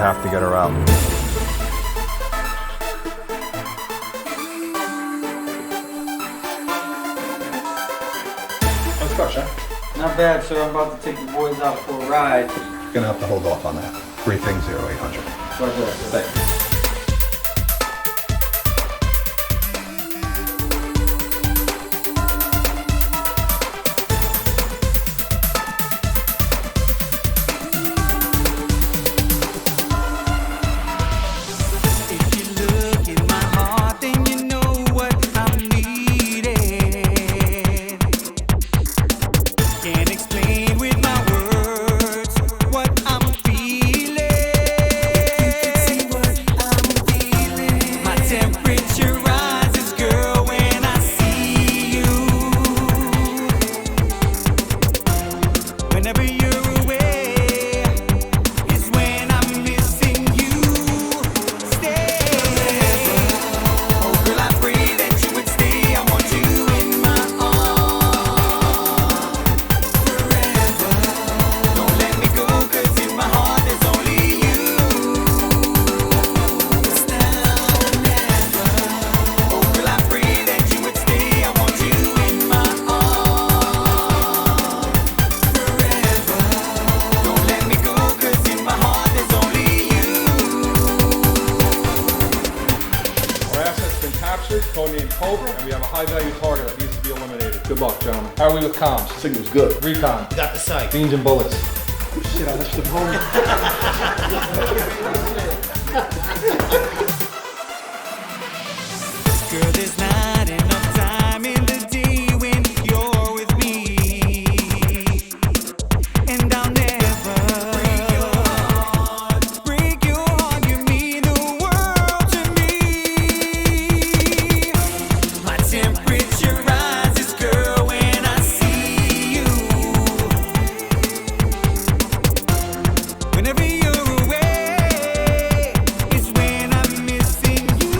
have to get her out. How's Crush, huh? Not bad, sir. I'm about to take the boys out for a ride. Gonna have to hold off on that. Briefing 0800. Right there. Thanks. Codenamed Cobra, and we have a high-value target that needs to be eliminated. Good luck, gentlemen. How are we with comms? Signal's good. Recon. You got the sight. Beans and bullets. Shit, I left the phone. Girl, there's not enough time in the day when you're with me, and I'll never break your heart. You mean the world to me. My temperature rises, girl, when I see you. Whenever you're away is when I'm missing you.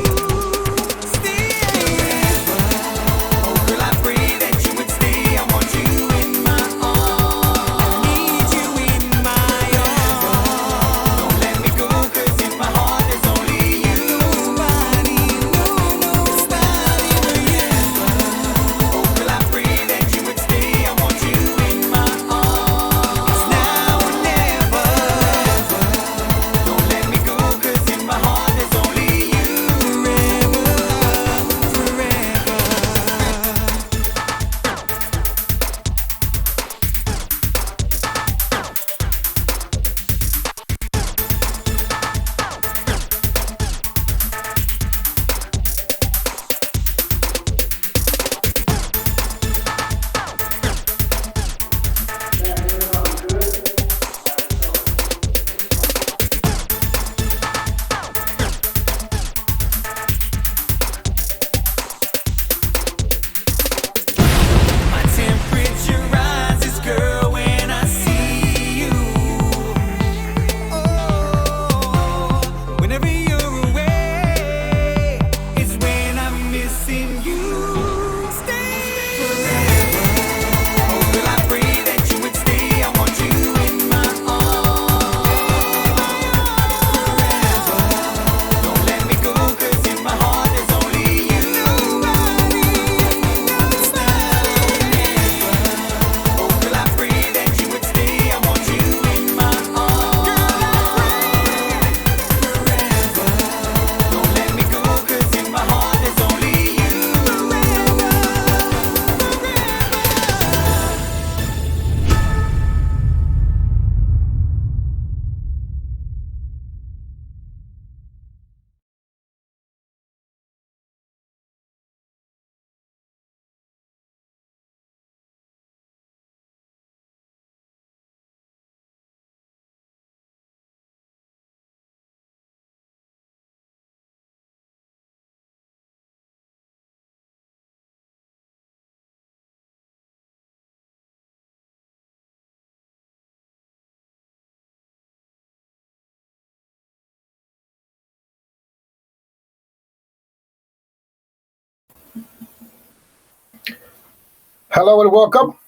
Hello and welcome.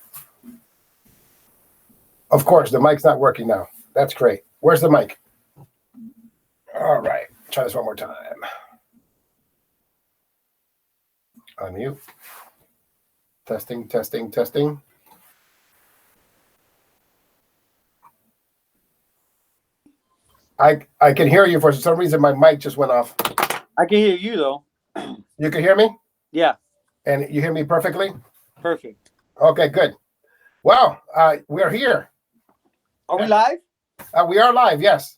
Of course, the mic's not working now. That's great. Where's the mic? All right. Try this one more time. Unmute. Testing, testing, testing. I can hear you. For some reason, my mic just went off. I can hear you though. You can hear me? Yeah, And you hear me perfectly? perfect. Okay, good. Well, we're here. Are we live? We are live, yes.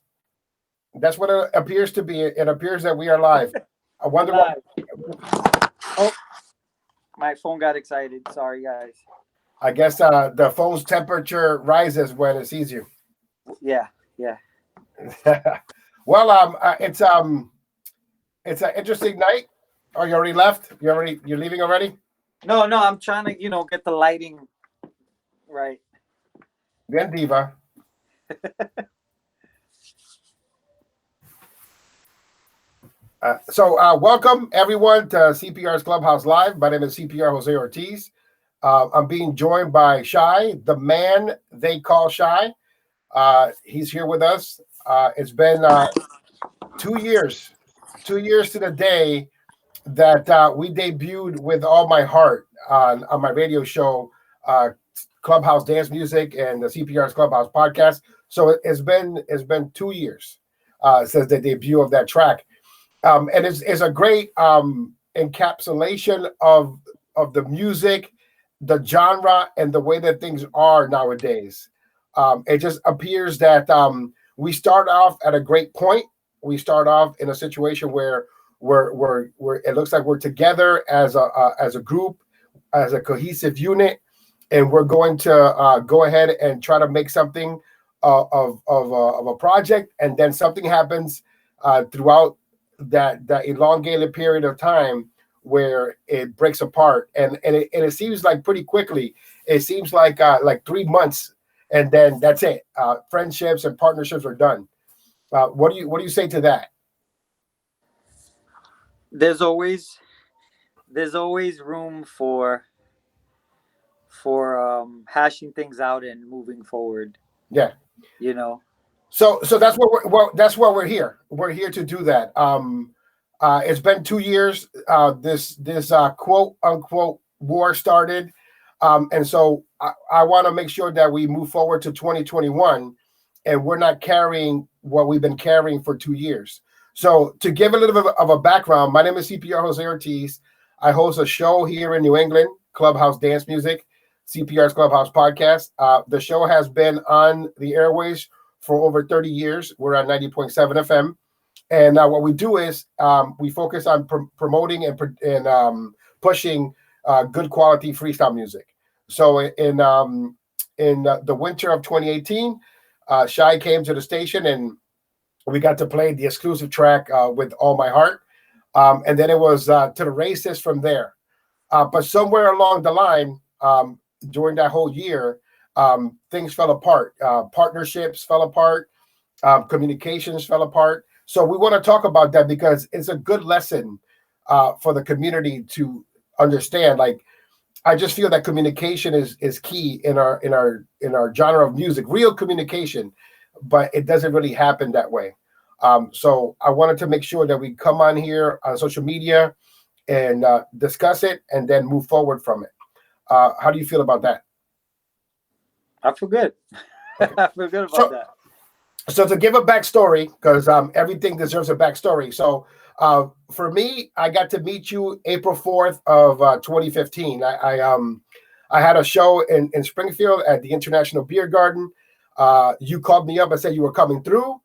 That's what it appears to be. It appears that we are live. I wonder Live. what. Oh, my phone got excited. Sorry, guys. I guess the phone's temperature rises when it sees you. Yeah. Well, it's an interesting night. Oh, you already left? You're leaving already? No, I'm trying to, get the lighting right. Bien, diva. So welcome everyone to CPR's Clubhouse Live. My name is CPR Jose Ortiz. I'm being joined by Shy, the man they call Shy. He's here with us. It's been 2 years to the day that we debuted with All My Heart on my radio show, Clubhouse Dance Music and the CPR's Clubhouse podcast. So it's been 2 years since the debut of that track. And it's a great encapsulation of the music, the genre, and the way that things are nowadays. It just appears that we start off at a great point. We start off in a situation where we're it looks like we're together as a group, as a cohesive unit, and we're going to go ahead and try to make something of a project, and then something happens throughout that elongated period of time where it breaks apart, and it seems like pretty quickly. It seems like 3 months, and then that's it. Friendships and partnerships are done. What do you say to that? There's always room for hashing things out and moving forward. Yeah. So that's what we're here. We're here to do that. It's been 2 years. This quote unquote war started, and so I want to make sure that we move forward to 2021, and we're not carrying what we've been carrying for 2 years. So to give a little bit of a background, my name is CPR Jose Ortiz. I host a show here in New England, Clubhouse Dance Music, CPR's Clubhouse podcast. The show has been on the airways for over 30 years. We're at 90.7 FM. And what we do is we focus on promoting and pushing good quality freestyle music. So in the winter of 2018, Shy came to the station and we got to play the exclusive track with All My Heart. And then it was to the races from there. But somewhere along the line, during that whole year, things fell apart. Partnerships fell apart. Communications fell apart. So we want to talk about that because it's a good lesson for the community to understand. Like, I just feel that communication is key in our genre of music, real communication, but it doesn't really happen that way. So I wanted to make sure that we come on here on social media and discuss it and then move forward from it. How do you feel about that? I feel good. Okay. I feel good about that. So to give a backstory, because everything deserves a backstory. So for me, I got to meet you April 4th of 2015. I had a show in Springfield at the International Beer Garden. You called me up and said you were coming through,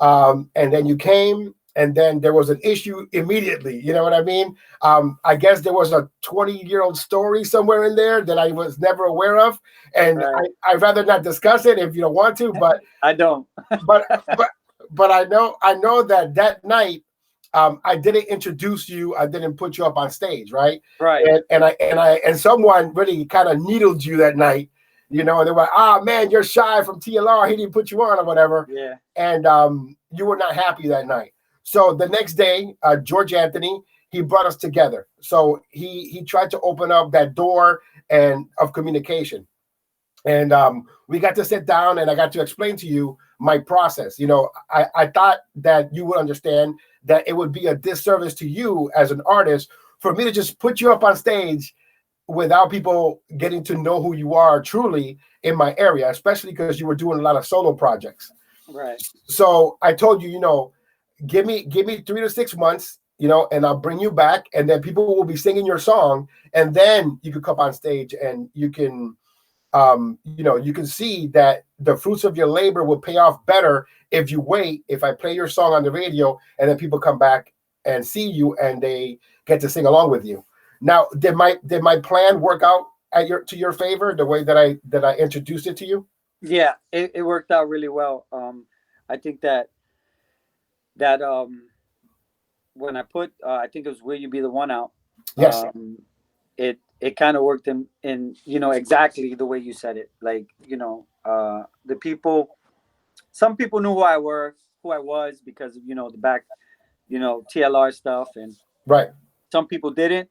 and then you came, and then there was an issue immediately. You know what I mean? I guess there was a 20-year-old story somewhere in there that I was never aware of, and right. I'd rather not discuss it if you don't want to. But I don't. but I know that night I didn't introduce you. I didn't put you up on stage, right? Right. And someone really kind of needled you that night. And they were like, "Ah, man, you're Shy from TLR. He didn't put you on or whatever." Yeah. And you were not happy that night. So the next day, George Anthony, he brought us together. So he tried to open up that door of communication. And we got to sit down and I got to explain to you my process. You know, I thought that you would understand that it would be a disservice to you as an artist for me to just put you up on stage without people getting to know who you are truly in my area, especially because you were doing a lot of solo projects. Right. So I told you, you know, give me 3 to 6 months, you know, and I'll bring you back, and then people will be singing your song, and then you can come on stage and you can, you know, you can see that the fruits of your labor will pay off better if you wait. If I play your song on the radio, and then people come back and see you, and they get to sing along with you. Now, did my plan work out to your favor, the way that I introduced it to you? Yeah, it worked out really well. I think that when I put I think it was "Will You Be the One" out. Yes. It kind of worked in you know exactly the way you said it. Like, you know, the people, some people knew who I was because of, you know, the back, you know, TLR stuff, and Right. some people didn't.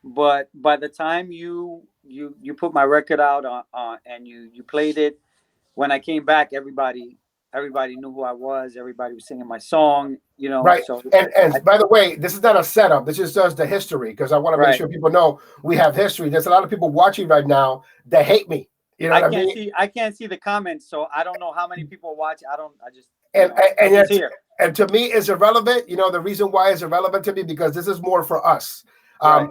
But by the time you put my record out on and you played it, when I came back, everybody knew who I was. Everybody was singing my song, you know. Right. So And by the way, this is not a setup. This just does the history, because I want to make sure people know we have history. There's a lot of people watching right now that hate me. You know what I mean? I can't see the comments, so I don't know how many people watch. I just And to me, it's irrelevant. You know, the reason why it's irrelevant to me, because this is more for us.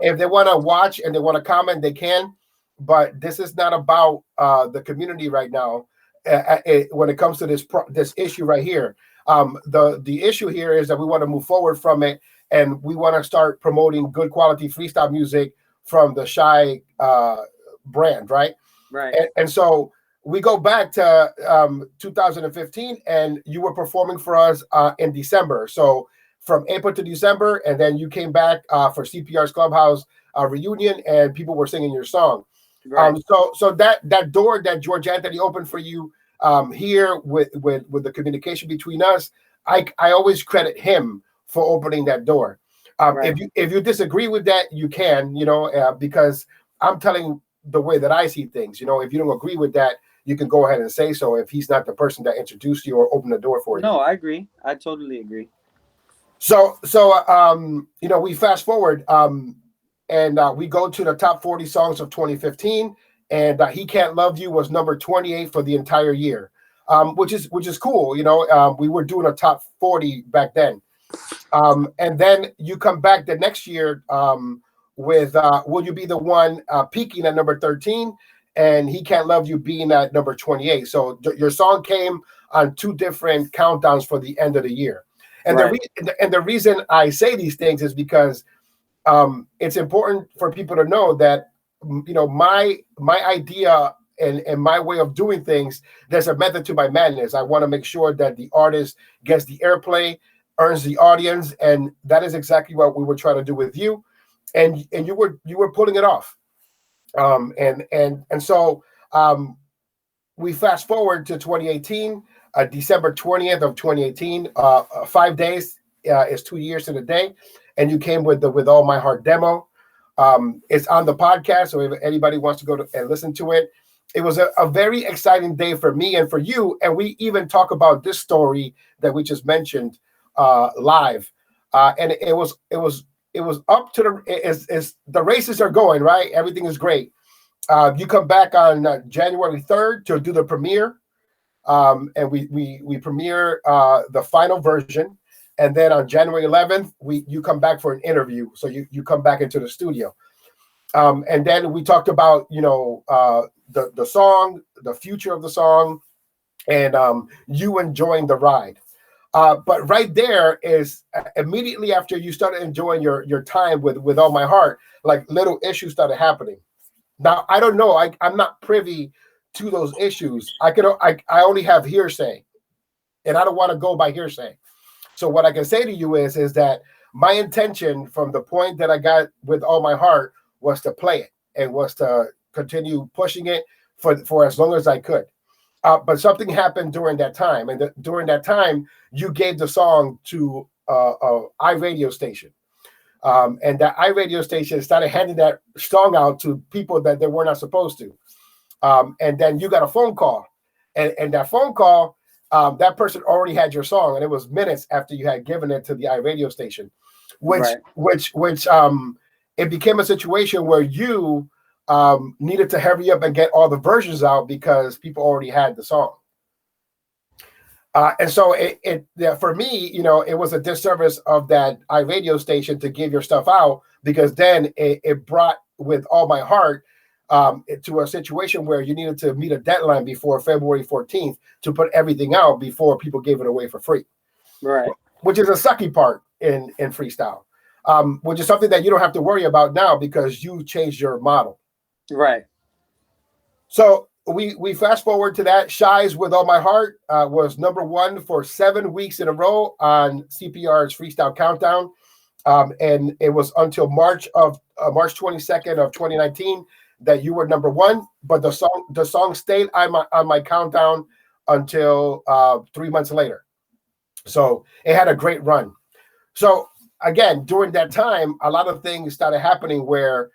If they want to watch and they want to comment, they can. But this is not about the community right now. When it comes to this issue right here, the issue here is that we want to move forward from it, and we want to start promoting good quality freestyle music from the Shy brand, right? Right. And so we go back to 2015, and you were performing for us in December. So from April to December, and then you came back for CPR's Clubhouse reunion, and people were singing your song. Right. So that door that George Anthony opened for you here with the communication between us, I always credit him for opening that door. Right. If you disagree with that, you can, you know, because I'm telling the way that I see things. You know, if you don't agree with that, you can go ahead and say so if he's not the person that introduced you or opened the door for you. No, I agree. I totally agree. So you know, we fast forward and we go to the top 40 songs of 2015, and He Can't Love You was number 28 for the entire year, which is cool. You know, we were doing a top 40 back then. And then you come back the next year with Will You Be the One peaking at number 13, and He Can't Love You being at number 28. So your song came on two different countdowns for the end of the year. And the reason I say these things is because it's important for people to know that, you know, my idea and my way of doing things, there's a method to my madness. I want to make sure that the artist gets the airplay, earns the audience, and that is exactly what we were trying to do with you. And you were pulling it off. And so we fast forward to 2018, December 20th of 2018, 5 days is 2 years to the day. And you came with All My Heart demo. It's on the podcast, so if anybody wants to go and listen to it. It was a very exciting day for me and for you. And we even talk about this story that we just mentioned live. And it was up to the races are going, right? Everything is great. You come back on January 3rd to do the premiere. And we premiere the final version. And then on January 11th, you come back for an interview. So you come back into the studio. And then we talked about, you know, the song, the future of the song, and you enjoying the ride. But right there is immediately after you started enjoying your time with All My Heart, like little issues started happening. Now, I don't know. I'm not privy to those issues. I only have hearsay, and I don't want to go by hearsay. So what I can say to you is that my intention from the point that I got with All My Heart was to play it and was to continue pushing it for as long as I could. But something happened during that time. And during that time, you gave the song to iRadio station. And that iRadio station started handing that song out to people that they were not supposed to. And then you got a phone call. And that phone call that person already had your song, and it was minutes after you had given it to the iRadio station, which it became a situation where you needed to hurry up and get all the versions out because people already had the song. And so for me, it was a disservice of that iRadio station to give your stuff out, because then it brought With All My Heart to a situation where you needed to meet a deadline before February 14th to put everything out before people gave it away for free. Right. Which is a sucky part in freestyle, which is something that you don't have to worry about now because you changed your model. Right. So we fast forward to that. Shy's With All My Heart was number 1 for 7 weeks in a row on CPR's Freestyle Countdown. And it was until March 22nd of 2019 that you were number 1. But the song stayed on my countdown until 3 months later. So it had a great run. So again, during that time, a lot of things started happening where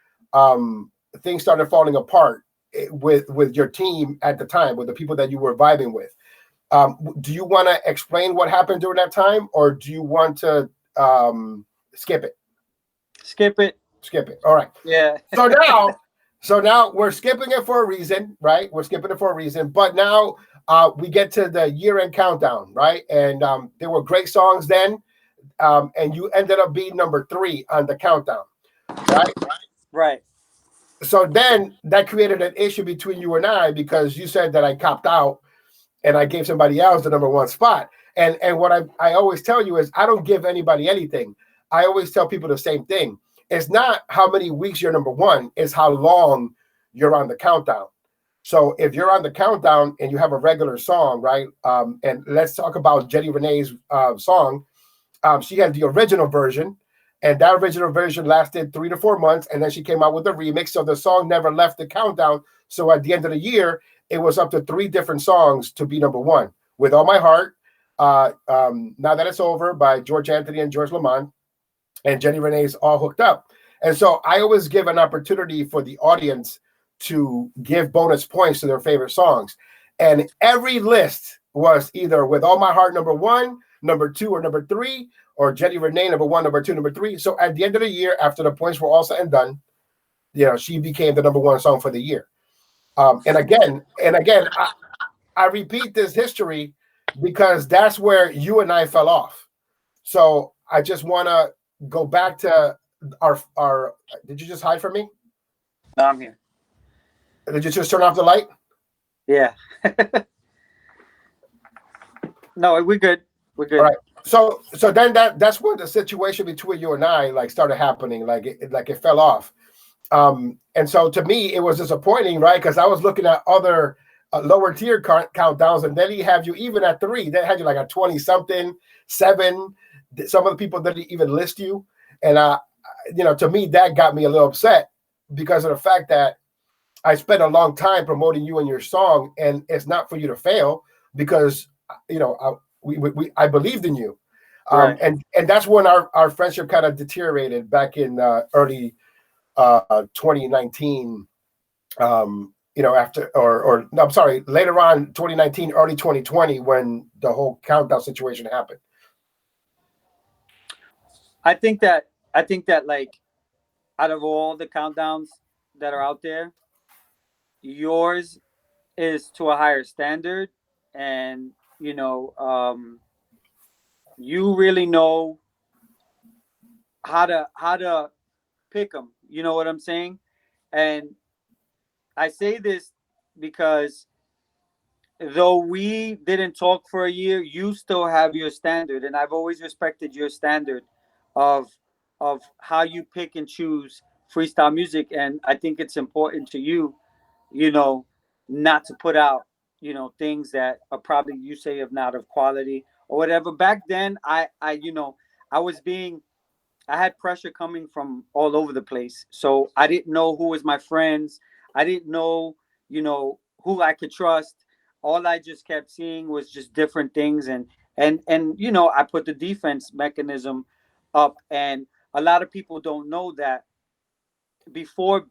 things started falling apart with your team at the time, with the people that you were vibing with. Do you want to explain what happened during that time, or do you want to skip it? Skip it. Skip it. All right. Yeah. So now we're skipping it for a reason, right? We're skipping it for a reason. But now we get to the year-end countdown, right? And there were great songs then, and you ended up being number 3 on the countdown, right? Right. So then that created an issue between you and I, because you said that I copped out and I gave somebody else the number 1 spot. And what I always tell you is I don't give anybody anything. I always tell people the same thing. It's not how many weeks you're number 1, it's how long you're on the countdown. So if you're on the countdown and you have a regular song, right? And let's talk about Jenny Renee's song. She had the original version. And that original version lasted 3 to 4 months, and then she came out with a remix. So the song never left the countdown. So at the end of the year, it was up to 3 different songs to be number 1. With All My Heart, Now That It's Over by George Anthony and George Lamond, and Jenny Renee's All Hooked Up. And so I always give an opportunity for the audience to give bonus points to their favorite songs. And every list was either With All My Heart number 1, number 2, or number 3, or Jenny Renee number 1, number 2, number 3. So at the end of the year, after the points were all said and done, she became the number 1 song for the year. And again, I repeat this history because that's where you and I fell off. So I just want to go back to our. Did you just hide from me? No, I'm here. Did you just turn off the light? Yeah. No, we're good. We're good. All right. So then that's where the situation between you and I started happening. It fell off. And so to me, it was disappointing, right? Because I was looking at other lower tier countdowns, and then he have you even at 3. They had you like a 20 something, 7. Some of the people didn't even list you, and to me that got me a little upset because of the fact that I spent a long time promoting you and your song, and it's not for you to fail because I believed in you. Right. And that's when our friendship kind of deteriorated back in early 2019. Later on 2019, early 2020, when the whole countdown situation happened. I think that like out of all the countdowns that are out there, yours is to a higher standard, and you really know how to pick them. You know what I'm saying? And I say this because though we didn't talk for a year, you still have your standard, and I've always respected your standard of how you pick and choose freestyle music. And I think it's important to you, not to put out, things that are probably, you say, of not of quality or whatever. Back then, I had pressure coming from all over the place. So I didn't know who was my friends. I didn't know, who I could trust. All I just kept seeing was just different things. And I put the defense mechanism up. And a lot of people don't know that before,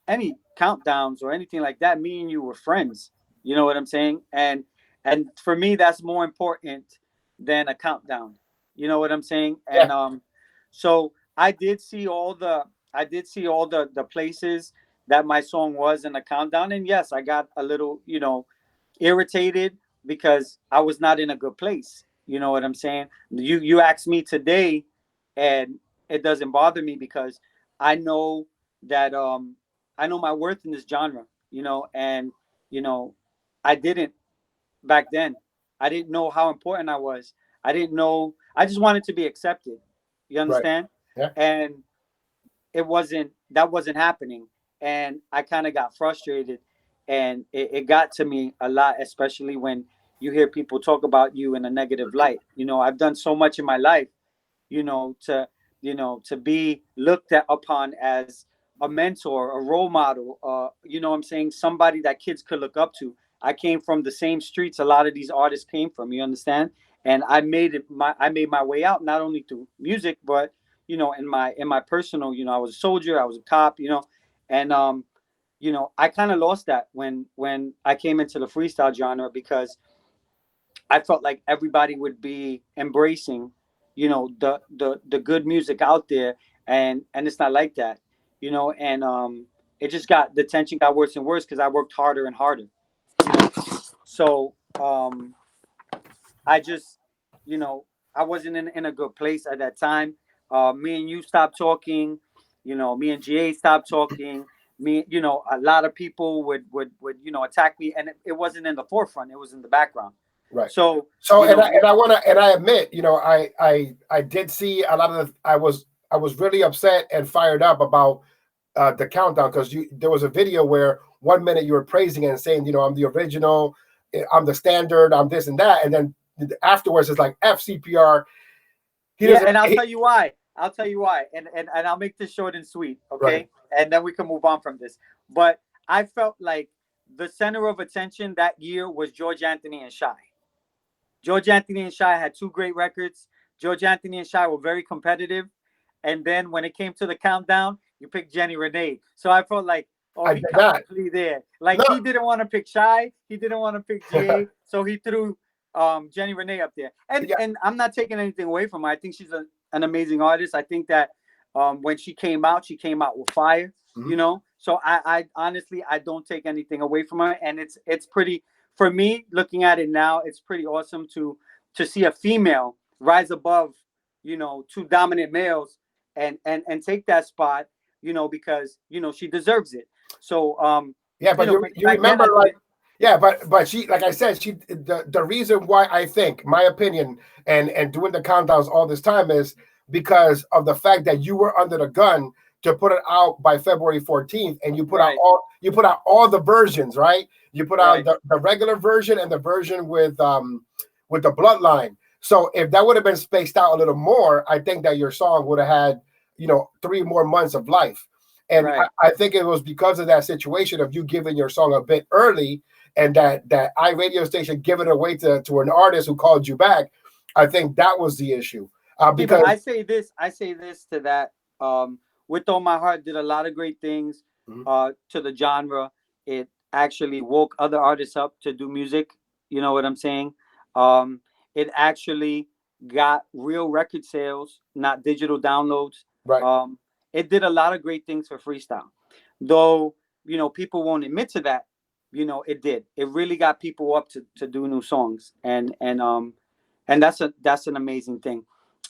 any countdowns or anything like that, me and you were friends. You know what I'm saying? And And for me, that's more important than a countdown. You know what I'm saying? Yeah. And so I did see all the places that my song was in the countdown, and yes, I got a little, irritated because I was not in a good place. You know what I'm saying? You asked me today, and it doesn't bother me because I know that I know my worth in this genre, and you know I didn't back then. I didn't know how important I was. I didn't know. I just wanted to be accepted. You Right. understand? Yeah. And that wasn't happening, and I kind of got frustrated, and it got to me a lot, especially when you hear people talk about you in a negative light. I've done so much in my life, to be looked at upon as a mentor, a role model, what I'm saying, somebody that kids could look up to. I came from the same streets a lot of these artists came from, you understand? And I made my way out, not only through music, but in my personal, I was a soldier, I was a cop, and I kind of lost that when I came into the freestyle genre, because I felt like everybody would be embracing, the good music out there, and it's not like that, and it just the tension got worse and worse because I worked harder and harder, you know. So I just, you know, I wasn't in a good place at that time. Me and you stopped talking, me and GA stopped talking. A lot of people would attack me, and it wasn't in the forefront; it was in the background. Right. So, So I admit, I did see a lot of I was really upset and fired up about the countdown, because there was a video where 1 minute you were praising it and saying, I'm the original, I'm the standard, I'm this and that, and then afterwards it's like FCPR. And I'll tell you why. And I'll make this short and sweet, okay? Right. And then we can move on from this. But I felt like the center of attention that year was George Anthony and Shy. George Anthony and Shy had two great records. George Anthony and Shy were very competitive. And then when it came to the countdown, you picked Jenny Renee. So I felt like, he comically there. Like, he didn't want to pick Shy. He didn't want to pick GA. So he threw Jenny Renee up there. And I'm not taking anything away from her. I think she's an amazing artist. I think that when she came out with fire, So I honestly, I don't take anything away from her. And it's pretty, for me, looking at it now, it's pretty awesome to see a female rise above, two dominant males and take that spot, because, she deserves it. So, but you remember, but she, like I said, the reason why I think, my opinion, and doing the countdowns all this time is because of the fact that you were under the gun to put it out by February 14th, and you put out all the versions, right? You put out the regular version and the version with the Bloodline. So if that would have been spaced out a little more, I think that your song would have had 3 more months of life. And I think it was because of that situation of you giving your song a bit early, and that iRadio station giving it away to an artist who called you back. I think that was the issue. Because I say this to that. With All My Heart did a lot of great things to the genre. It actually woke other artists up to do music. You know what I'm saying? It actually got real record sales, not digital downloads. Right. It did a lot of great things for freestyle, though. People won't admit to that. It did. It really got people up to do new songs, and that's an amazing thing.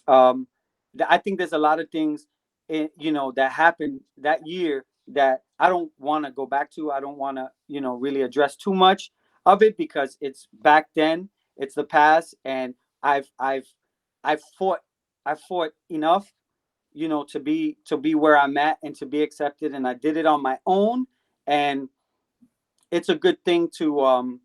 I think there's a lot of things, that happened that year that I don't want to go back to. I don't want to, really address too much of it, because it's back then, it's the past, and I've fought enough, to be where I'm at and to be accepted, and I did it on my own, and it's a good thing to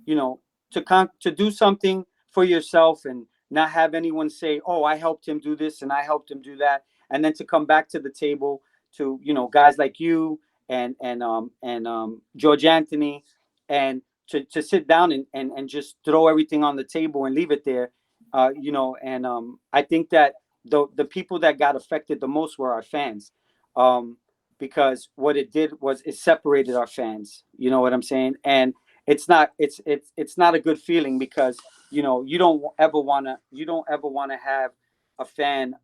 to do something for yourself and not have anyone say, oh, I helped him do this and I helped him do that, and then to come back to the table to guys like you and George Anthony, and to sit down and just throw everything on the table and leave it there, and I think that the people that got affected the most were our fans, because what it did was it separated our fans. You know what I'm saying? And it's not a good feeling, because you don't ever want to have a fan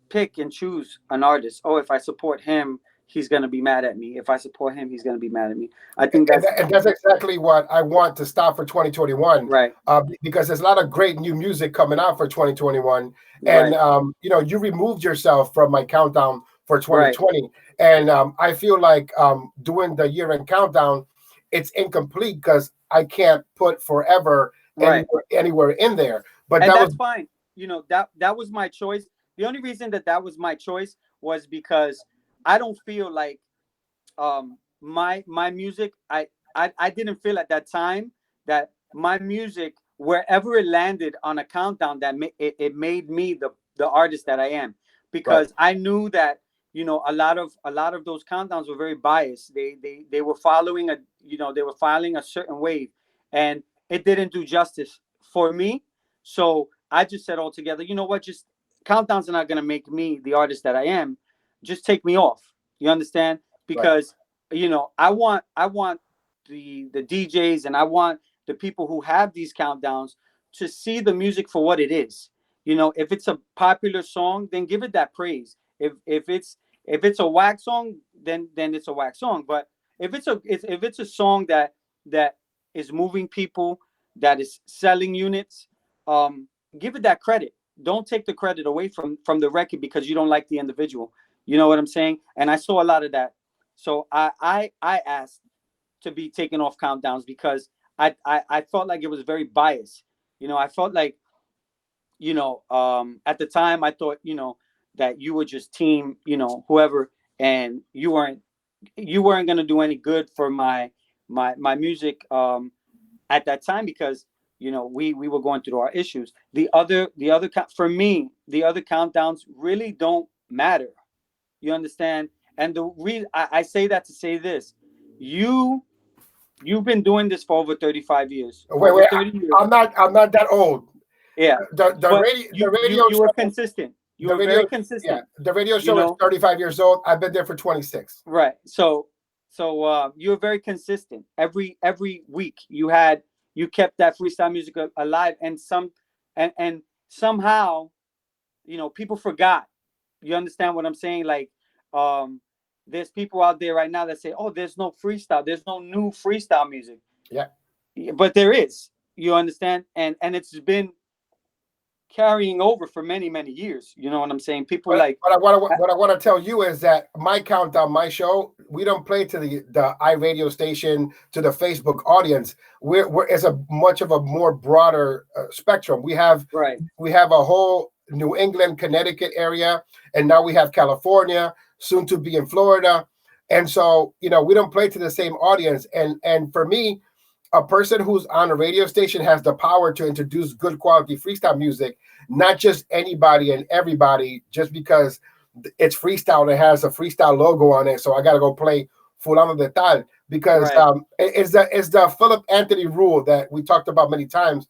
pick and choose an artist. Oh, if I support him, he's going to be mad at me. If I support him, he's going to be mad at me. I think and that's exactly what I want to stop for 2021. Right. Because there's a lot of great new music coming out for 2021. And, Right. you removed yourself from my countdown for 2020. Right. And I feel like doing the year-end countdown, it's incomplete because I can't put forever anywhere in there. But that's fine. That was my choice. The only reason that was my choice was because I don't feel like my music, I didn't feel at that time that my music, wherever it landed on a countdown, that it made me the artist that I am, because I knew that a lot of those countdowns were very biased. They were following a certain wave, and it didn't do justice for me. So I just said altogether, you know what, just countdowns are not going to make me the artist that I am. Just take me off. You understand? Because I want the DJs, and I want the people who have these countdowns to see the music for what it is. If it's a popular song, then give it that praise. If it's a whack song, then it's a whack song. But if it's a song that is moving people, that is selling units, give it that credit. Don't take the credit away from the record because you don't like the individual. You know what I'm saying? And I saw a lot of that. So I asked to be taken off countdowns because I felt like it was very biased. I felt like, at the time I thought, that you were just team, whoever, and you weren't going to do any good for my music at that time, because we were going through our issues. For me, the other countdowns really don't matter. You understand? And the reason I say that to say this, you've been doing this for over 35 years. Wait, 30 years. I'm not that old. Yeah. The radio you were consistent. You were very consistent. Yeah, the radio show is 35 years old. I've been there for 26. Right. So you were very consistent. Every week you kept that freestyle music alive, and somehow, people forgot. You understand what I'm saying? Like, there's people out there right now that say, "Oh, there's no freestyle. There's no new freestyle music." Yeah. But there is. You understand? And it's been carrying over for many, many years. You know what I'm saying? People what I want to tell you is that my countdown, my show, we don't play to the iRadio station, to the Facebook audience. It's a much of a more broader spectrum. We have a whole New England, Connecticut area, and now we have California, soon to be in Florida. And so, we don't play to the same audience. And for me, a person who's on a radio station has the power to introduce good quality freestyle music, not just anybody and everybody, just because it's freestyle and it has a freestyle logo on it. So I got to go play Fulano de Tal, because it's the Philip Anthony rule that we talked about many times.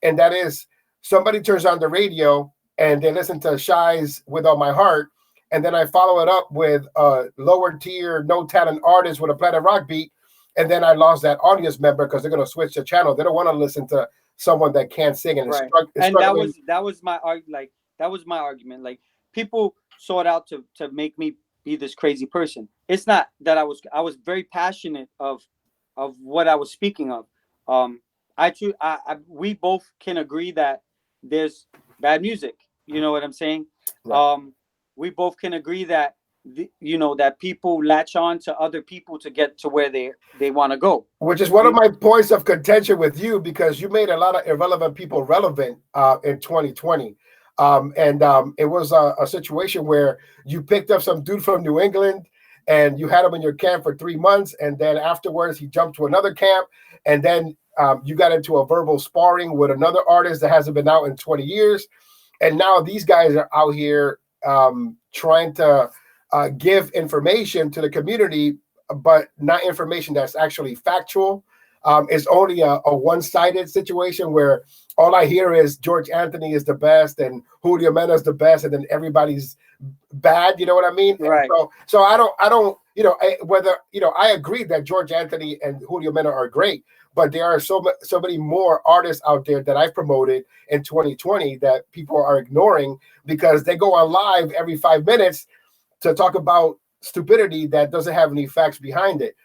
And that is, somebody turns on the radio and they listen to Shy's With All My Heart, and then I follow it up with a lower tier, no talent artist with a Planet Rock beat. And then I lost that audience member because they're going to switch the channel. They don't want to listen to someone that can't sing. And that was my argument. Like, people sought out to make me be this crazy person. It's not that I was very passionate of what I was speaking of. We both can agree that there's bad music. You know what I'm saying? Right. We both can agree that that people latch on to other people to get to where they want to go. Which is one of my points of contention with you, because you made a lot of irrelevant people relevant in 2020. It was a situation where you picked up some dude from New England and you had him in your camp for 3 months. And then afterwards he jumped to another camp. And then you got into a verbal sparring with another artist that hasn't been out in 20 years. And now these guys are out here trying to give information to the community, but not information that's actually factual. it's only a one-sided situation where all I hear is George Anthony is the best and Julio Mena is the best, and then everybody's bad. You know what I mean? Right. So I don't, whether, I agree that George Anthony and Julio Mena are great, but there are so many more artists out there that I've promoted in 2020 that people are ignoring because they go on live every 5 minutes to talk about stupidity that doesn't have any facts behind it.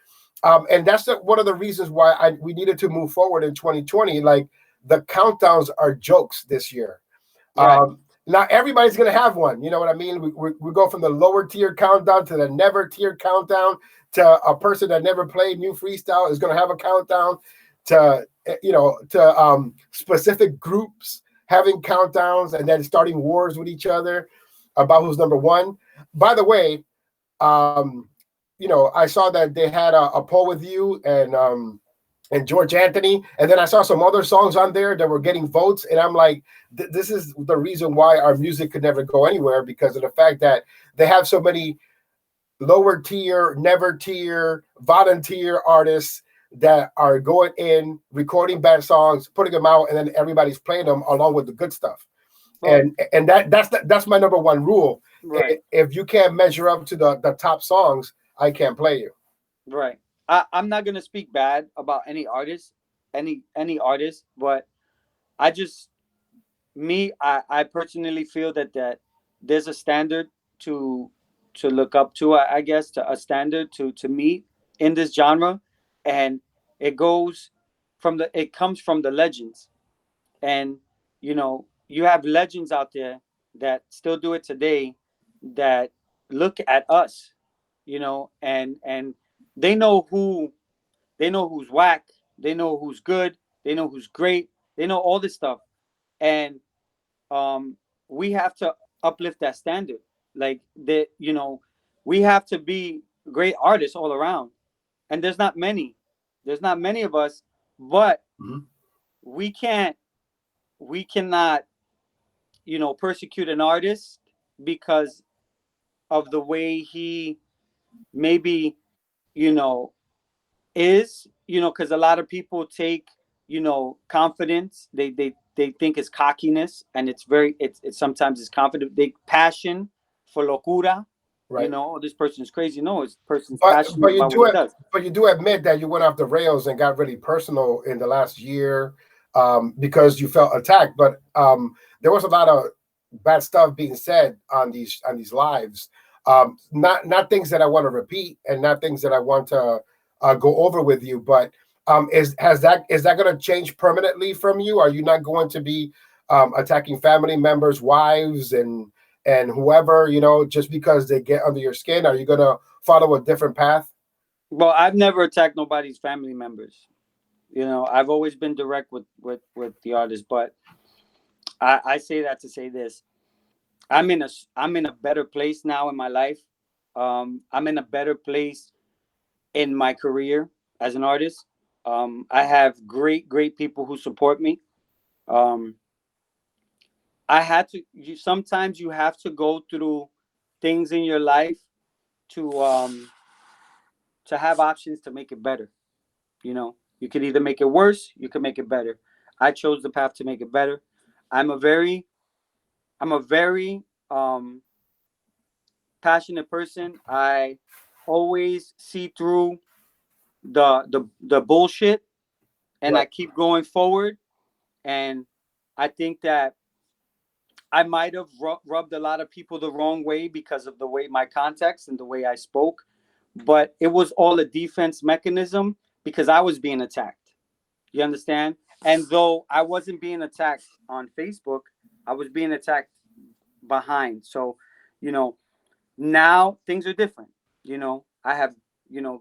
And that's one of the reasons why we needed to move forward in 2020. Like, the countdowns are jokes this year. Right. Not everybody's going to have one. You know what I mean? We go from the lower tier countdown to the never tier countdown to a person that never played new freestyle is going to have a countdown to, specific groups having countdowns and then starting wars with each other about who's number one. By the way, I saw that they had a poll with you and George Anthony, and then I saw some other songs on there that were getting votes, and I'm like, this is the reason why our music could never go anywhere, because of the fact that they have so many lower tier, never tier, volunteer artists that are going in, recording bad songs, putting them out, and then everybody's playing them along with the good stuff. Well, and that's my number one rule. Right. If you can't measure up to the top songs, I can't play you. Right. I'm not gonna speak bad about any artist, any artist, but I personally feel that there's a standard to look up to, I guess, to a standard to meet in this genre, and it comes from the legends, and you have legends out there that still do it today, that look at us, and they know who's whack, they know who's good, they know who's great, they know all this stuff, and we have to uplift that standard. Like, we have to be great artists all around, and there's not many of us, but we cannot persecute an artist because of the way he maybe is, because a lot of people take confidence, they think it's cockiness, and it's sometimes it's confident, they passion for locura, right? This person is crazy. No, this person's passionate about what he does. But you do admit that you went off the rails and got really personal in the last year, because you felt attacked. But there was a lot of bad stuff being said on these lives. Not things that I want to repeat, and not things that I want to go over with you. But is that going to change permanently from you? Are you not going to be attacking family members, wives, and whoever, just because they get under your skin? Are you going to follow a different path? Well, I've never attacked nobody's family members. I've always been direct with the artist, but I say that to say this. I'm in a better place now in my life. I'm in a better place in my career as an artist. I have great people who support me. Sometimes you have to go through things in your life to have options to make it better. You could either make it worse, you could make it better. I chose the path to make it better. I'm a very passionate person. I always see through the bullshit, and Right. I keep going forward. And I think that I might have rubbed a lot of people the wrong way because of the way my context and the way I spoke, but it was all a defense mechanism because I was being attacked. You understand? And though I wasn't being attacked on Facebook, I was being attacked behind. So, now things are different. I have,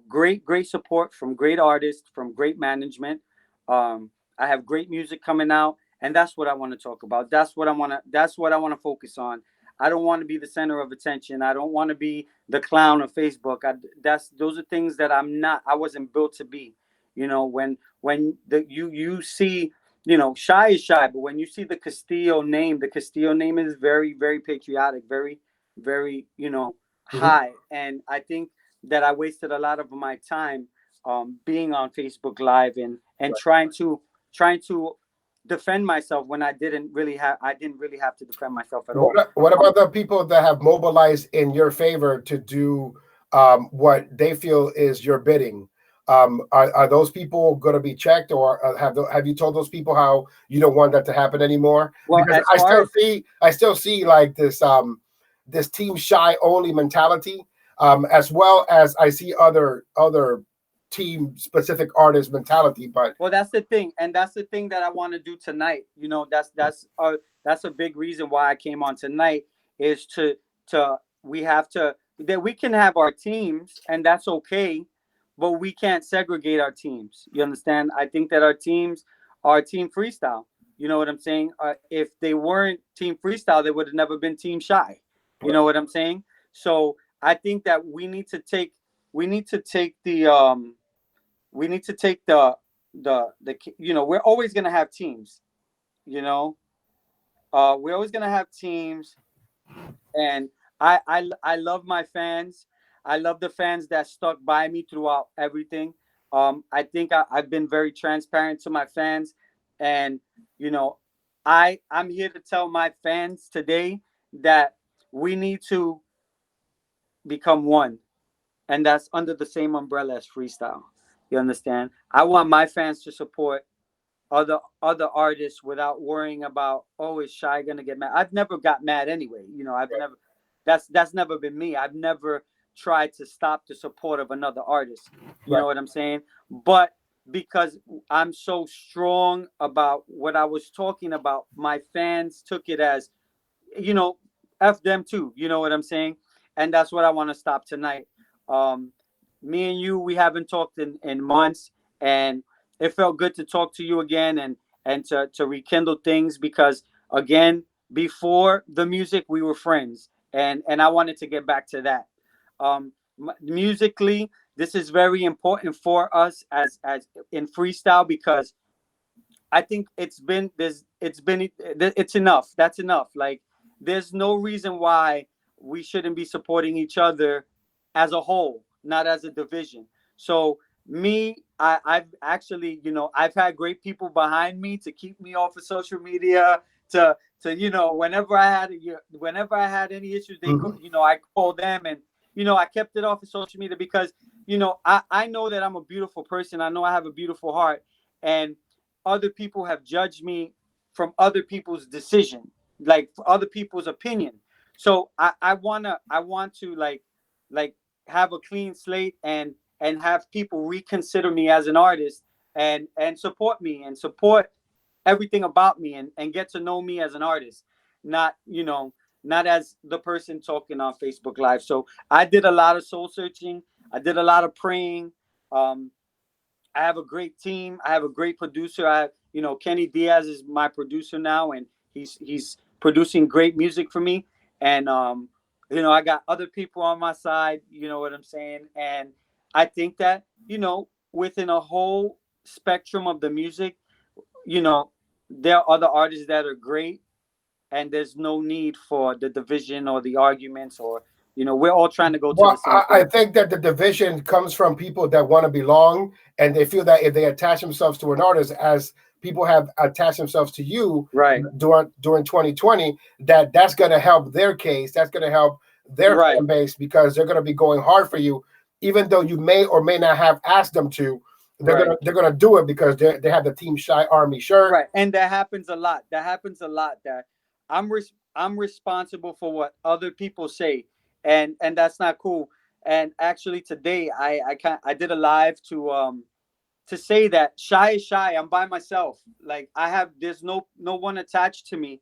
great support from great artists, from great management. I have great music coming out, and that's what I want to talk about. That's what I want to focus on. I don't want to be the center of attention. I don't want to be the clown of Facebook. Those are things that I wasn't built to be. When you see, Shy is Shy, but when you see the Castillo name is very, very patriotic, very, very, high. And I think that I wasted a lot of my time being on Facebook Live and trying to defend myself when I didn't really have to defend myself at all. What about the people that have mobilized in your favor to do what they feel is your bidding? Are those people going to be checked, or have you told those people how you don't want that to happen anymore? Well, Because I still see like this this team shy only mentality, as well as I see other team specific artist mentality. But well, that's the thing, and that's the thing that I want to do tonight. That's a big reason why I came on tonight, is to we have to, that we can have our teams, and that's okay, but we can't segregate our teams. You understand? I think that our teams are team freestyle. You know what I'm saying? If they weren't team freestyle, they would have never been team shy. You know what I'm saying? So I think that we need to take the we're always going to have teams, we're always going to have teams. And I love my fans. I love the fans that stuck by me throughout everything. I think I've been very transparent to my fans, and I'm here to tell my fans today that we need to become one, and that's under the same umbrella as freestyle. You understand? I want my fans to support other artists without worrying about, oh, is Shy gonna get mad? I've never got mad anyway. I've never, that's never been me. I've never tried to stop the support of another artist. You know what I'm saying? But because I'm so strong about what I was talking about, my fans took it as, F them too. You know what I'm saying? And that's what I want to stop tonight. Me and you, we haven't talked in months, and it felt good to talk to you again, and to rekindle things, because again, before the music, we were friends, and I wanted to get back to that. Musically, this is very important for us as in freestyle, because I think it's enough. That's enough. Like, there's no reason why we shouldn't be supporting each other as a whole, not as a division. So me, I've actually, I've had great people behind me to keep me off of social media. To whenever I had any issues, I called them, and I kept it off of social media, because I know that I'm a beautiful person. I know I have a beautiful heart, and other people have judged me from other people's decision, like other people's opinion. So I want to like have a clean slate, and have people reconsider me as an artist, and support me, and support everything about me, and get to know me as an artist, not not as the person talking on Facebook Live. So I did a lot of soul searching. I did a lot of praying. I have a great team. I have a great producer. Kenny Diaz is my producer now, and he's producing great music for me. And I got other people on my side. You know what I'm saying? And I think that within a whole spectrum of the music, there are other artists that are great, and there's no need for the division or the arguments, or we're all trying to go to the same I place. think that the division comes from people that want to belong, and they feel that if they attach themselves to an artist, as people have attached themselves to you Right. during 2020, that's going to help their case. That's going to help their fan base, because they're going to be going hard for you, even though you may or may not have asked them to. They're gonna do it because they have the Team Shy Army shirt. Right, and that happens a lot. That I'm responsible for what other people say, and that's not cool. And actually, today I did a live to say that Shy is shy. I'm by myself. Like, there's no one attached to me.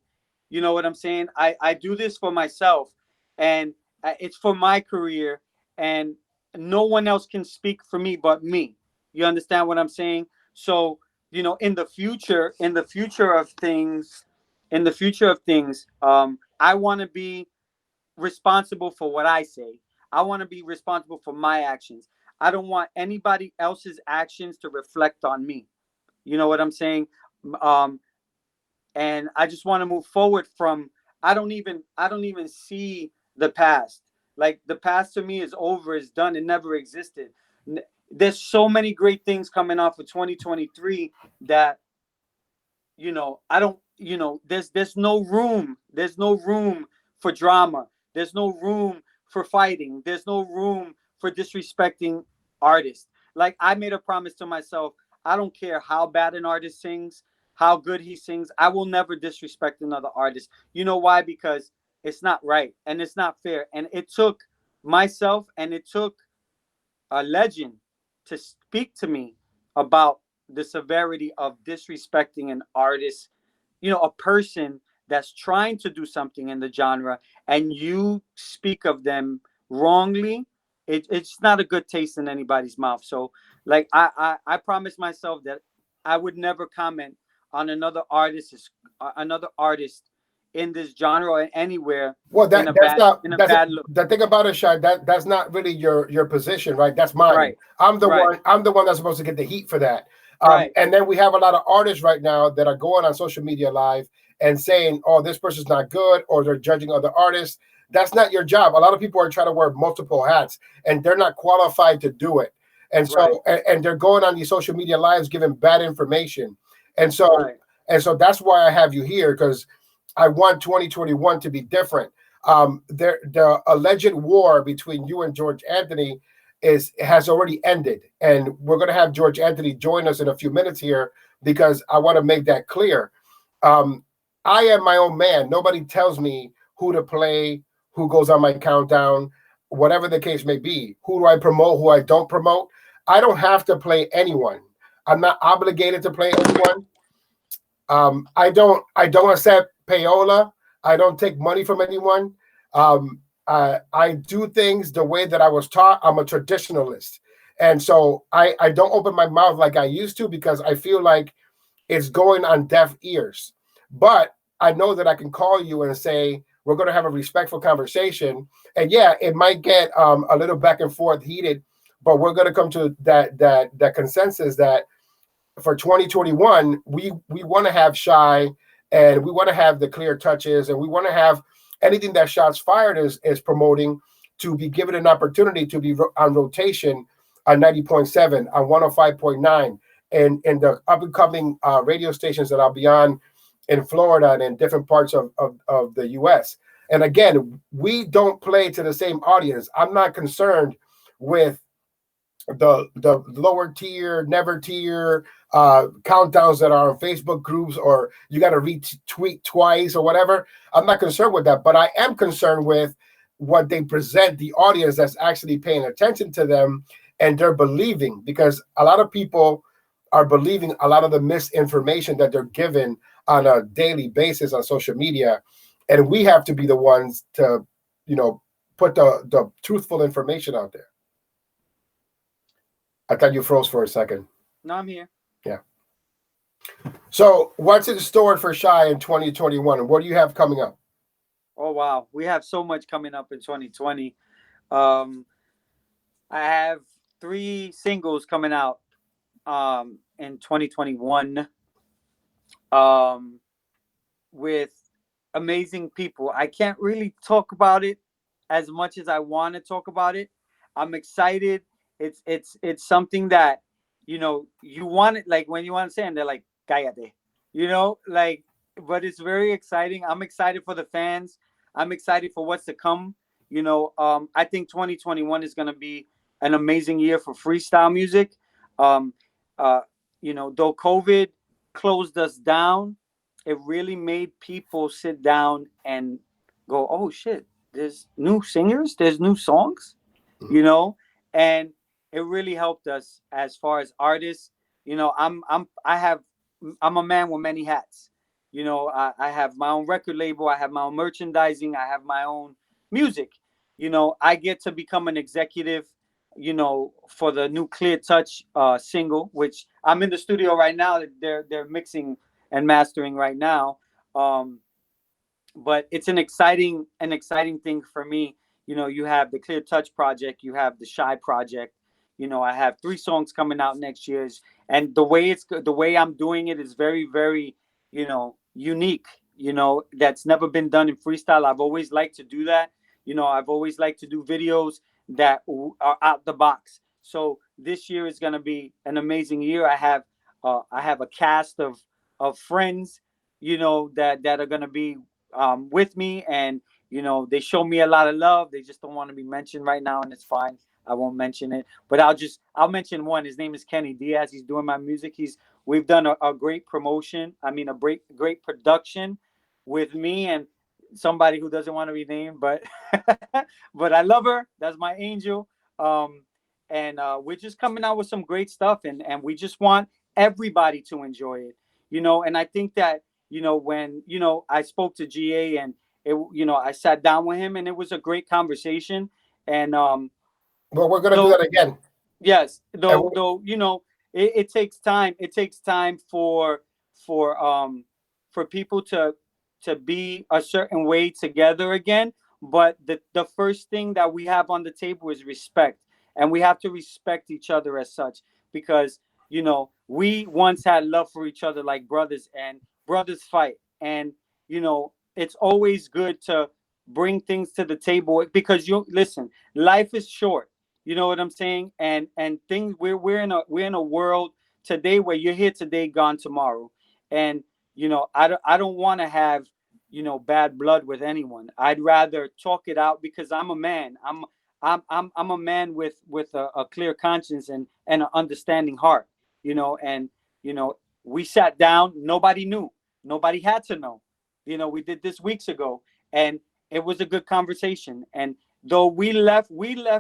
You know what I'm saying? I do this for myself, and it's for my career, and no one else can speak for me but me. You understand what I'm saying? So, in the future of things, I want to be responsible for what I say. I want to be responsible for my actions. I don't want anybody else's actions to reflect on me. You know what I'm saying? Um, and I just want to move forward from. I don't even see the past. Like, the past to me is over, is done. It never existed. there's so many great things coming off of 2023 that, you know, I don't, you know, there's no room. There's no room for drama. There's no room for fighting. There's no room for disrespecting artists. Like, I made a promise to myself, I don't care how bad an artist sings, how good he sings, I will never disrespect another artist. You know why? Because it's not right and it's not fair. And it took myself and it took a legend to speak to me about the severity of disrespecting an artist, you know, a person that's trying to do something in the genre, and you speak of them wrongly. It's not a good taste in anybody's mouth. So, like, I promised myself that I would never comment on another artist in this genre or anywhere Well, in a that's bad not in a that's bad look. the thing about it, Shai. That's not really your position, right? That's mine. Right. I'm the Right. one. I'm the one that's supposed to get the heat for that. Right. And then we have a lot of artists right now that are going on social media live and saying, "Oh, this person's not good," or they're judging other artists. That's not your job. A lot of people are trying to wear multiple hats, and they're not qualified to do it. And so, and they're going on these social media lives giving bad information. And so, that's why I have you here, because I want 2021 to be different. The alleged war between you and George Anthony has already ended, and we're going to have George Anthony join us in a few minutes here, because I want to make that clear. I am my own man. Nobody tells me who to play, who goes on my countdown, whatever the case may be. Who do I promote, who I don't promote? I don't have to play anyone. I'm not obligated to play anyone. I don't accept payola. I don't take money from anyone. I do things the way that I was taught. I'm a traditionalist. And so I don't open my mouth like I used to, because I feel like it's going on deaf ears. But I know that I can call you and say, we're going to have a respectful conversation. And yeah, it might get a little back and forth heated, but we're going to come to that consensus that for 2021, we want to have Shy, and we want to have the clear touches, and we want to have anything that Shots Fired is promoting to be given an opportunity to be on rotation on 90.7, on 105.9, and the up and coming radio stations that I'll be on in Florida and in different parts of the US. And again, we don't play to the same audience. I'm not concerned with the lower tier, never tier countdowns that are on Facebook groups, or you got to retweet twice or whatever. I'm not concerned with that, but I am concerned with what they present the audience that's actually paying attention to them, and they're believing, because a lot of people are believing a lot of the misinformation that they're given on a daily basis on social media, and we have to be the ones to, put the truthful information out there. I thought you froze for a second. No, I'm here. Yeah. So what's in store for Shy in 2021? And what do you have coming up? Oh, wow. We have so much coming up in 2020. I have 3 singles coming out in 2021 with amazing people. I can't really talk about it as much as I want to talk about it. I'm excited. It's something that, you want it, like when you want to say, and they're like, cállate, but it's very exciting. I'm excited for the fans. I'm excited for what's to come. I think 2021 is going to be an amazing year for freestyle music. Though COVID closed us down, it really made people sit down and go, oh shit, there's new singers, there's new songs, and it really helped us as far as artists. I'm a man with many hats. I have my own record label, I have my own merchandising, I have my own music. I get to become an executive, for the new Clear Touch single, which I'm in the studio right now. They're mixing and mastering right now. But it's an exciting thing for me. You have the Clear Touch project, you have the Shy project. I have 3 songs coming out next year, and the way I'm doing it is very, very, unique. That's never been done in freestyle. I've always liked to do that. I've always liked to do videos that are out the box. So this year is gonna be an amazing year. I have a cast of friends, that are gonna be with me, and they show me a lot of love. They just don't want to be mentioned right now, and it's fine. I won't mention it, but I'll mention one. His name is Kenny Diaz. He's doing my music. We've done a great promotion. I mean, a great production with me and somebody who doesn't want to be named, but but I love her. That's my angel. And we're just coming out with some great stuff, and we just want everybody to enjoy it. And I think that when I spoke to GA, and I sat down with him, and it was a great conversation. And Well, we're gonna do that again. yes, though it takes time. It takes time for people to be a certain way together again. But the first thing that we have on the table is respect, and we have to respect each other as such, because we once had love for each other like brothers, and brothers fight. And it's always good to bring things to the table, because you listen, life is short. You know what I'm saying? And things, we're in a world today where you're here today, gone tomorrow. And I don't want to have bad blood with anyone. I'd rather talk it out, because I'm a man. I'm a man with a clear conscience and an understanding heart. And we sat down. Nobody knew. Nobody had to know. We did this weeks ago, and it was a good conversation. And though we left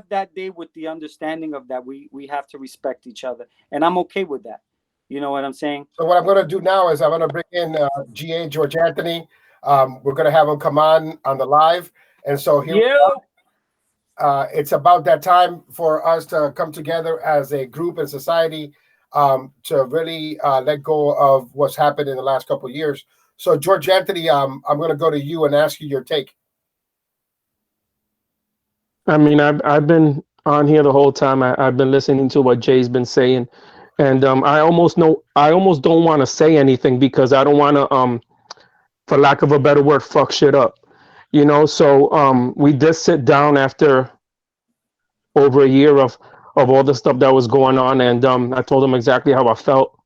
that day with the understanding of that we have to respect each other, and I'm okay with that. You know what I'm saying? So what I'm going to do now is I'm going to bring in GA George Anthony. We're going to have him come on the live, and so here we are. It's about that time for us to come together as a group and society, to really let go of what's happened in the last couple of years. So George Anthony, I'm going to go to you and ask you your take. I mean, I've been on here the whole time. I've been listening to what Jay's been saying, and I almost don't want to say anything, because I don't want to, for lack of a better word, fuck shit up. So we did sit down after over a year of all the stuff that was going on, and I told him exactly how I felt.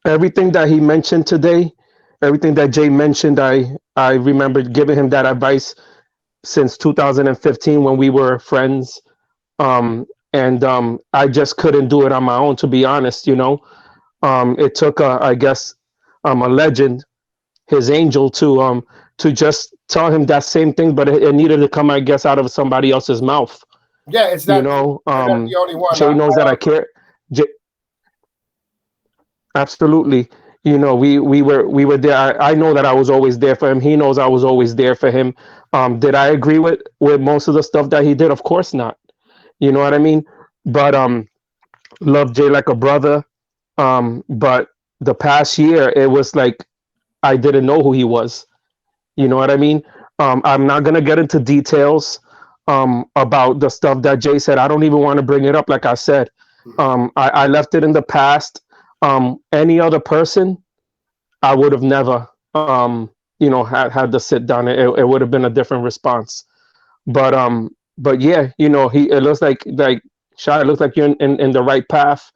Everything that he mentioned today, everything that Jay mentioned, I remembered giving him that advice since 2015 when we were friends. And I just couldn't do it on my own, to be honest. It took I guess a legend, his angel, to just tell him that same thing, but it needed to come, I guess, out of somebody else's mouth. Yeah, it's not, you're not the only one. Jay knows that I care. Absolutely. We were there. I know that I was always there for him. He knows I was always there for him. Did I agree with most of the stuff that he did? Of course not. You know what I mean? But love Jay like a brother. But the past year, it was like I didn't know who he was. You know what I mean? I'm not gonna get into details about the stuff that Jay said. I don't even want to bring it up. Like I said, I left it in the past. Any other person, I would have never, had to sit down. It would have been a different response. But yeah, it looks like Shai, it looks like you're in the right path.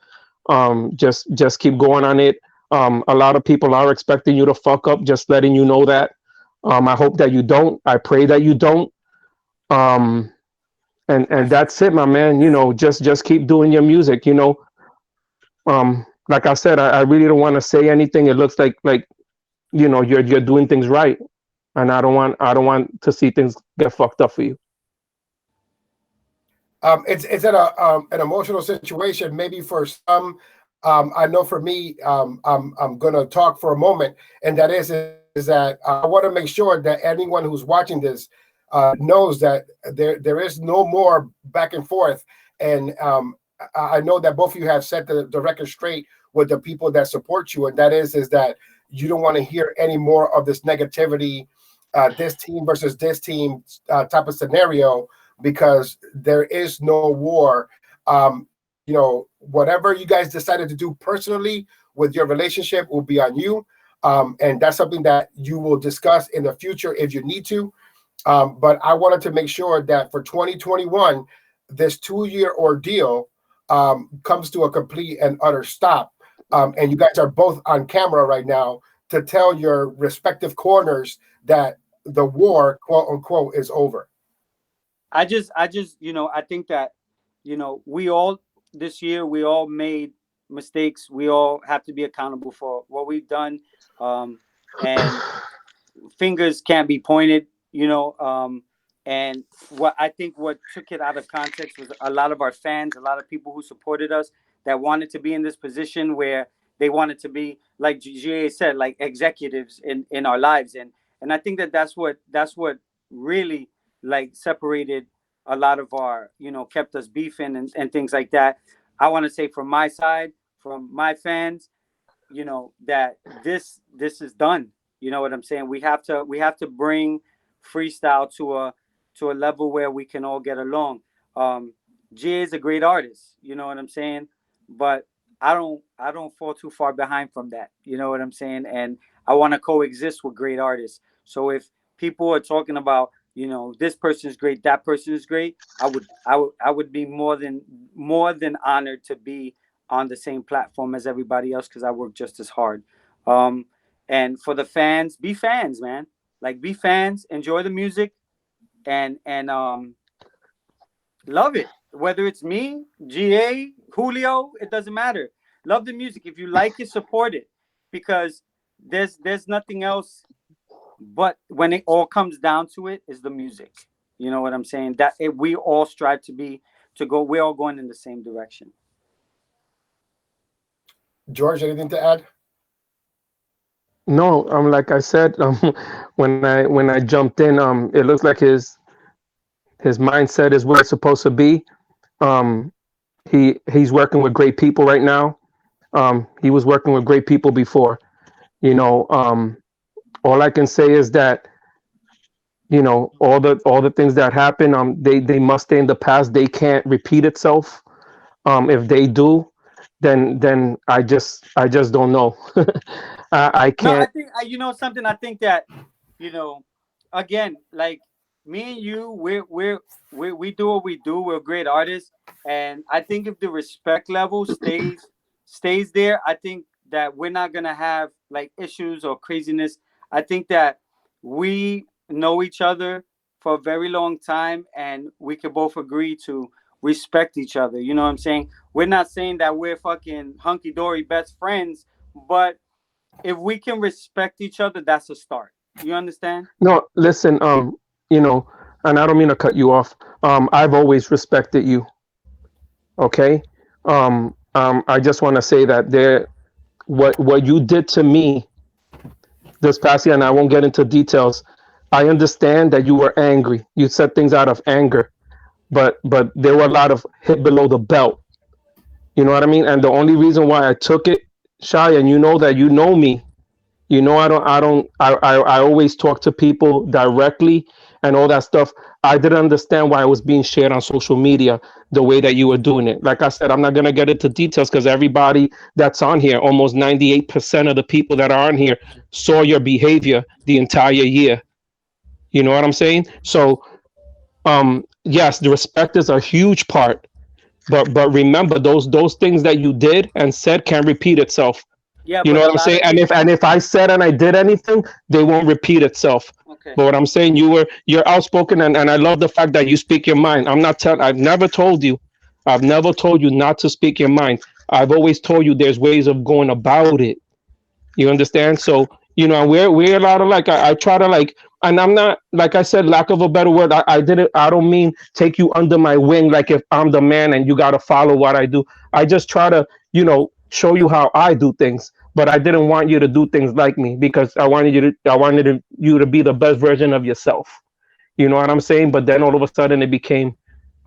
Just keep going on it. A lot of people are expecting you to fuck up. Just letting you know that. I hope that you don't. I pray that you don't. And that's it, my man. Just keep doing your music. Like I said, I really don't want to say anything. It looks like you're doing things right, and I don't want to see things get fucked up for you. It's an emotional situation, maybe for some. I know for me, I'm going to talk for a moment, and that is that I want to make sure that anyone who's watching this knows that there is no more back and forth. And I know that both of you have set the record straight with the people that support you, and that is that you don't want to hear any more of this negativity, this team versus this team type of scenario, because there is no war. Whatever you guys decided to do personally with your relationship will be on you, and that's something that you will discuss in the future if you need to. But I wanted to make sure that for 2021, this 2-year ordeal comes to a complete and utter stop. And you guys are both on camera right now to tell your respective corners that the war, quote unquote, is over. I just, I think that, we all this year we all made mistakes. We all have to be accountable for what we've done, and fingers can't be pointed. And what I think what took it out of context was a lot of our fans, a lot of people who supported us that wanted to be in this position where they wanted to be, like GA said, like executives in our lives, and I think that that's what really like separated a lot of our, kept us beefing and things like that. I want to say from my side, from my fans, that this is done. You know what I'm saying? We have to bring freestyle to a level where we can all get along. GA is a great artist, you know what I'm saying? But I don't fall too far behind from that. You know what I'm saying? And I want to coexist with great artists. So if people are talking about, this person is great, that person is great, I would be more than honored to be on the same platform as everybody else because I work just as hard. And for the fans, be fans, man. Like be fans, enjoy the music, and love it. Whether it's me, GA, Julio, it doesn't matter. Love the music. If you like it, support it, because there's nothing else. But when it all comes down to it, is the music. You know what I'm saying? We all strive to go. We're all going in the same direction. George, anything to add? No, like I said, when I jumped in, it looks like his mindset is where it's supposed to be. Um, he's working with great people right now. He was working with great people before. You know, all I can say is that, all the things that happen, they must stay in the past. They can't repeat itself. If they do, then I just don't know. I No, I can't. think something. I think that you know, again, like me and you, we do what we do. We're great artists, and I think if the respect level stays there, I think that we're not gonna have like issues or craziness. I think that we know each other for a very long time, and we can both agree to respect each other. You know what I'm saying? We're not saying that we're fucking hunky dory best friends, but if we can respect each other, that's a start. You understand? No, listen. You know, and I don't mean to cut you off. I've always respected you. Okay. I just want to say that what you did to me this past year, and I won't get into details. I understand that you were angry. You said things out of anger, but there were a lot of hit below the belt. You know what I mean? And the only reason why I took it, Shy, and you know that you know me. I always talk to people directly and all that stuff. I didn't understand why it was being shared on social media the way that you were doing it. Like I said, I'm not going to get into details because everybody that's on here, almost 98% of the people that are on here, saw your behavior the entire year. You know what I'm saying? So, yes, the respect is a huge part, but remember those things that you did and said can't repeat itself. Yeah, You know but what a I'm lot saying? of And if I said and I did anything, they won't repeat itself. okay. But what I'm saying, you're outspoken, and I love the fact that you speak your mind. I've never told you, not to speak your mind. I've always told you there's ways of going about it. You understand? So, we're allowed to, like, I try to, like, and I'm not, like I said, lack of a better word, I don't mean take you under my wing, like if I'm the man and you got to follow what I do. I just try to, show you how I do things. But I didn't want you to do things like me because I wanted you to be the best version of yourself. You know what I'm saying? But then all of a sudden it became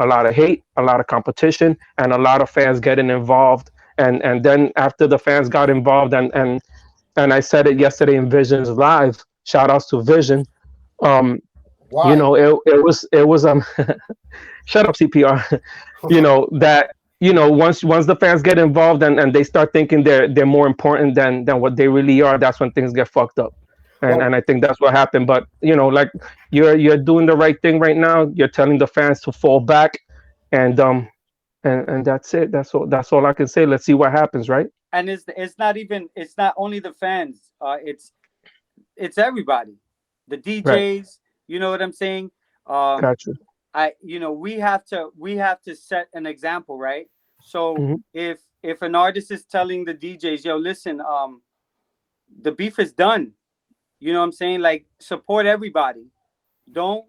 a lot of hate, a lot of competition, and a lot of fans getting involved. And then after the fans got involved, and I said it yesterday in Vision's live. Shout outs to Vision. Um, Why? it was shut up, CPR. That once the fans get involved and they start thinking they're more important than what they really are, that's when things get fucked up. and Well, and I think that's what happened. But like, you're doing the right thing right now. You're telling the fans to fall back, and that's it. That's all I can say. Let's see what happens, right? And it's not only the fans. It's everybody, the Right. DJs. You know what I'm saying? Um, Got you. we have to set an example, right? So Hmm. if an artist is telling the DJs, yo, listen, the beef is done. You know what I'm saying? Like, support everybody. Don't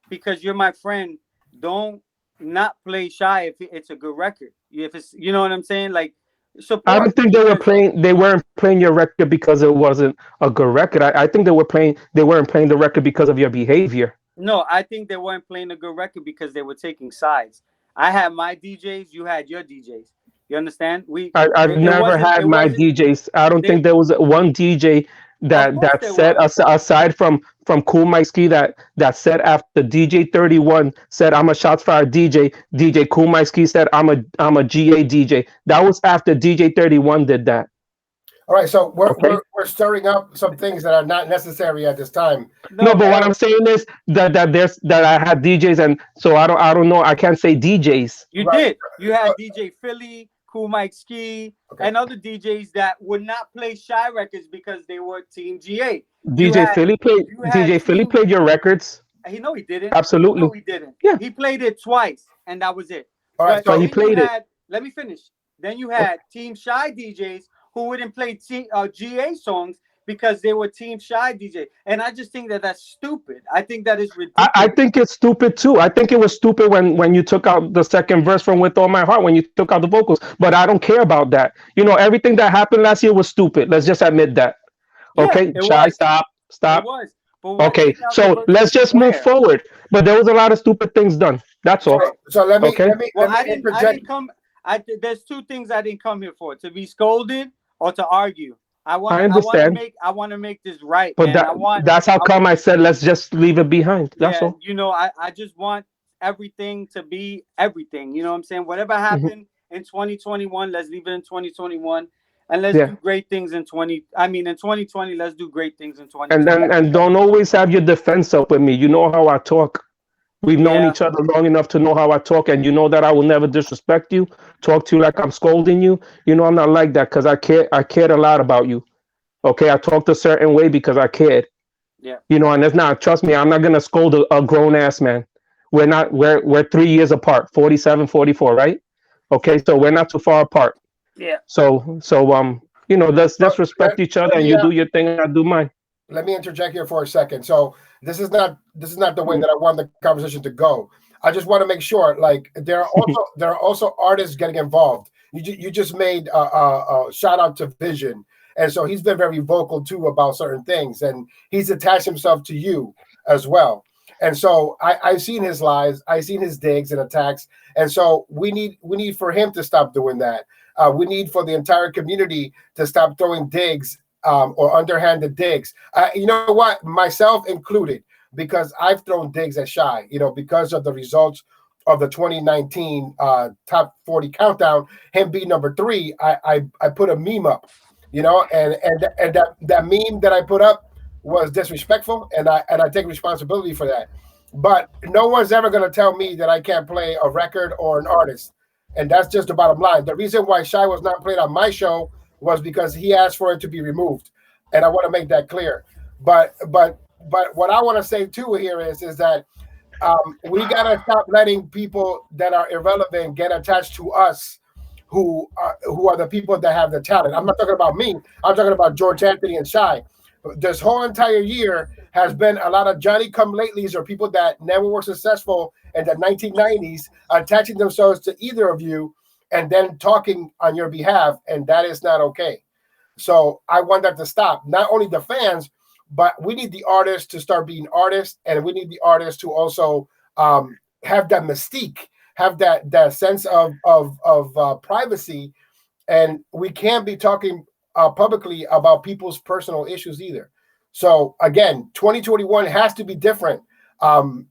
because you're my friend. Don't not play shy if it's a good record. If it's, you know what I'm saying? Like, I support don't think because they weren't playing your record because it wasn't a good record. I think they weren't playing the record because of your behavior. no, I think they weren't playing a good record because they were taking sides. I had my DJs, you had your DJs. You understand? I've It never wasn't had my DJs. I don't they. think there was one DJ Of course that there said, was. aside from Cool Mike Ski, that said after DJ 31 said I'm a shots fired DJ. DJ Cool Mike Ski said I'm a GA DJ. That was after DJ 31 did that. All right, so Okay. we're stirring up some things that are not necessary at this time. No, No, but what I'm no, saying is that I had DJs, and so I don't know. I can't say DJs. you Right. did. You had DJ Philly, Cool Mike Ski, Okay. and other DJs that would not play Shy Records because they were Team GA. DJ Philly played You had DJ Philly Team. played your records. He No, he didn't. Absolutely. No, he didn't. Yeah. He played it twice, and that was it. All right, But But he then you played it. had. Let me finish. Then you had Team Shy DJs who wouldn't play GA songs because they were Team Shy DJ, and I just think that that's stupid. I think that is I ridiculous. think it's stupid too. I think it was stupid when you took out the second verse from With All My Heart, when you took out the vocals. But I don't care about that. Everything that happened last year was stupid. Let's just admit that. Yeah, Okay, it Shy, was. stop, It stop. was. But why Okay, take out the so verses let's from just move where? forward. But there was a lot of stupid things done. That's all. Right. so Okay. Well, let me I didn't interject. come. There's two things I didn't come here for: to be scolded or to argue. I understand. I want to make this right, But man. that's how I come I said let's just leave it behind. That's Yeah, all. I just want everything to be everything. You know what I'm saying? Whatever Hmm. happened in 2021, let's leave it in 2021, and let's Yeah. do great things in 20. I mean, in 2020, let's do great things in And 2020. then and don't always have your defense up with me. You know how I talk. We've known Yeah, each other long enough to know how I talk, and you know that I will never disrespect you, talk to you like I'm scolding you. I'm not like that because I care. I cared a lot about you. Okay, I talked a certain way because I cared. yeah, And it's not. Trust me, I'm not gonna scold a grown ass man. We're not. We're 3 years apart, 47, 44, right? Okay, so we're not too far apart. yeah. So let's So respect each other, let and me you do your thing, and I do mine. let me interject here for a second. So this is not the way that I want the conversation to go. I just want to make sure, like, there are also artists getting involved. You just made a shout out to Vision, and so he's been very vocal too about certain things, and he's attached himself to you as well. And so I've seen his lies, I've seen his digs and attacks, and so we need for him to stop doing that. We need for the entire community to stop throwing digs or underhanded digs. You know what? Myself included, because I've thrown digs at Shy, because of the results of the 2019 top 40 countdown, him being number 3. I put a meme up, and that meme that I put up was disrespectful, and I take responsibility for that. But no one's ever going to tell me that I can't play a record or an artist, and that's just the bottom line. The reason why Shy was not played on my show was because he asked for it to be removed, and I want to make that clear. But what I want to say too here is that we gotta stop letting people that are irrelevant get attached to us, who are the people that have the talent. I'm not talking about me. I'm talking about George Anthony and Shy. This whole entire year has been a lot of Johnny come latelys or people that never were successful in the 1990s attaching themselves to either of you and then talking on your behalf, and that is not okay. So I want that to stop. Not only the fans, but we need the artists to start being artists, and we need the artists to also have that mystique, have that sense of privacy, and we can't be talking publicly about people's personal issues either. So again, 2021 has to be different, and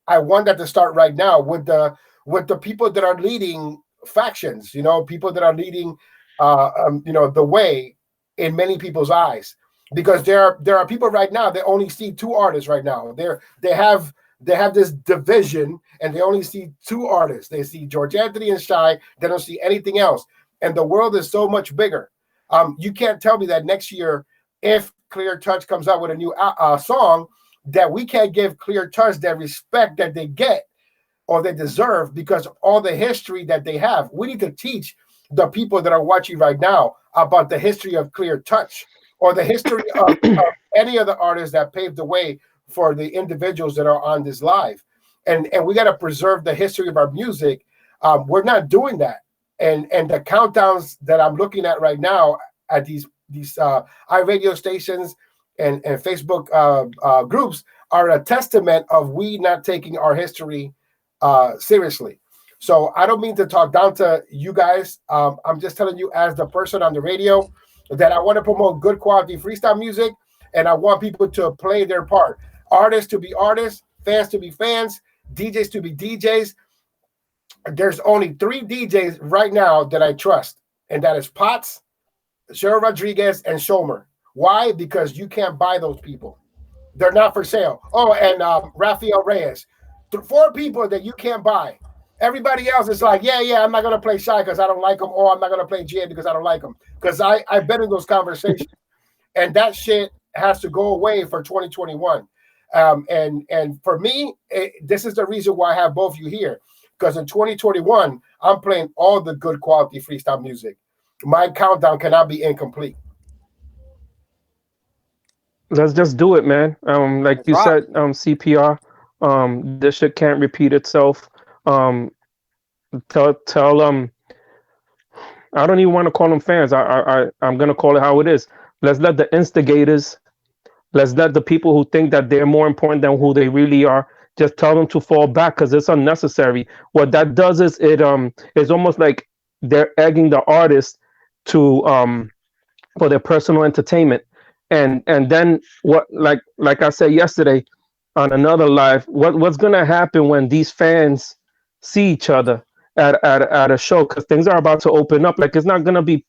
I want that to start right now with the people that are leading factions, people that are leading, the way in many people's eyes, because there are people right now that only see two artists right now. they have this division, and they only see two artists. They see George Anthony and Shy. They don't see anything else. And the world is so much bigger. You can't tell me that next year, if Clear Touch comes out with a new song, that we can't give Clear Touch that respect that they get or they deserve because of all the history that they have. We need to teach the people that are watching right now about the history of Clear Touch or the history of any of the artists that paved the way for the individuals that are on this live. And we got to preserve the history of our music. We're not doing that. And the countdowns that I'm looking at right now at these iRadio stations and Facebook groups are a testament of we not taking our history seriously. So I don't mean to talk down to you guys. I'm just telling you as the person on the radio that I want to promote good quality freestyle music, and I want people to play their part. Artists to be artists, fans to be fans, DJs to be DJs. There's only 3 DJs right now that I trust, and that is Potts, Cheryl Rodriguez, and Shomer. Why? Because you can't buy those people. They're not for sale. Oh, and Rafael Reyes. 4 people that you can't buy. Everybody else is like, yeah, I'm not going to play Shy because I don't like him, or I'm not going to play GA because I don't like him. Because I've been in those conversations. And that shit has to go away for 2021. And for me, this is the reason why I have both of you here. Because in 2021, I'm playing all the good quality freestyle music. My countdown cannot be incomplete. Let's just do it, man. Like Let's you rock. said, CPR. This shit can't repeat itself. Tell I don't even want to call them fans. I'm gonna call it how it is. Let's let the instigators, let's let the people who think that they're more important than who they really are, just tell them to fall back because it's unnecessary. What that does is it's almost like they're egging the artist to for their personal entertainment. And then what, like I said yesterday on another live, what's gonna happen when these fans see each other at a show, because things are about to open up. Like it's not gonna be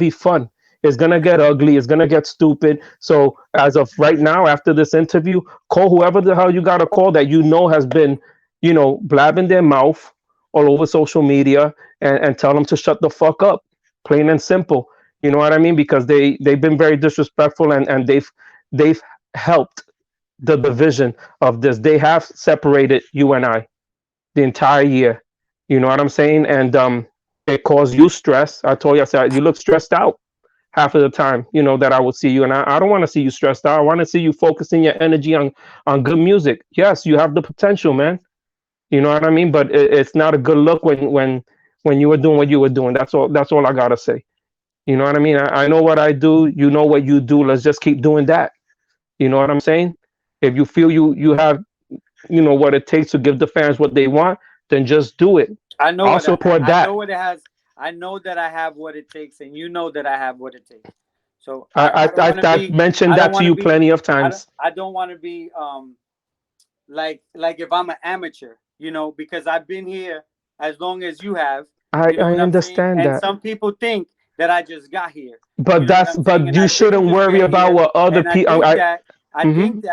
fun. It's gonna get ugly. It's gonna get stupid. So as of right now, after this interview, call whoever the hell you gotta call that you know has been, blabbing their mouth all over social media, and tell them to shut the fuck up, plain and simple. You know what I mean? Because they've been very disrespectful, and they've helped the division of this. They have separated you and I the entire year. You know what I'm saying? And it caused you stress. I told you, I said, you look stressed out half of the time, that I would see you. And I don't want to see you stressed out. I want to see you focusing your energy on good music. Yes, you have the potential, man. You know what I mean? But it's not a good look when you were doing what you were doing. That's all I gotta say. You know what I mean? I know what I do. You know what you do. Let's just keep doing that. You know what I'm saying? If you feel you have, what it takes to give the fans what they want, then just do it. I know I'll what support I that. know what it has. I know that I have what it takes, and you know that I have what it takes. So I mentioned that to you plenty of times. I don't want to be like if I'm an amateur, because I've been here as long as you have. I What I'm saying? understand And that. some people think that I just got here. But And you I shouldn't didn't just worry get about here. what other And people. I think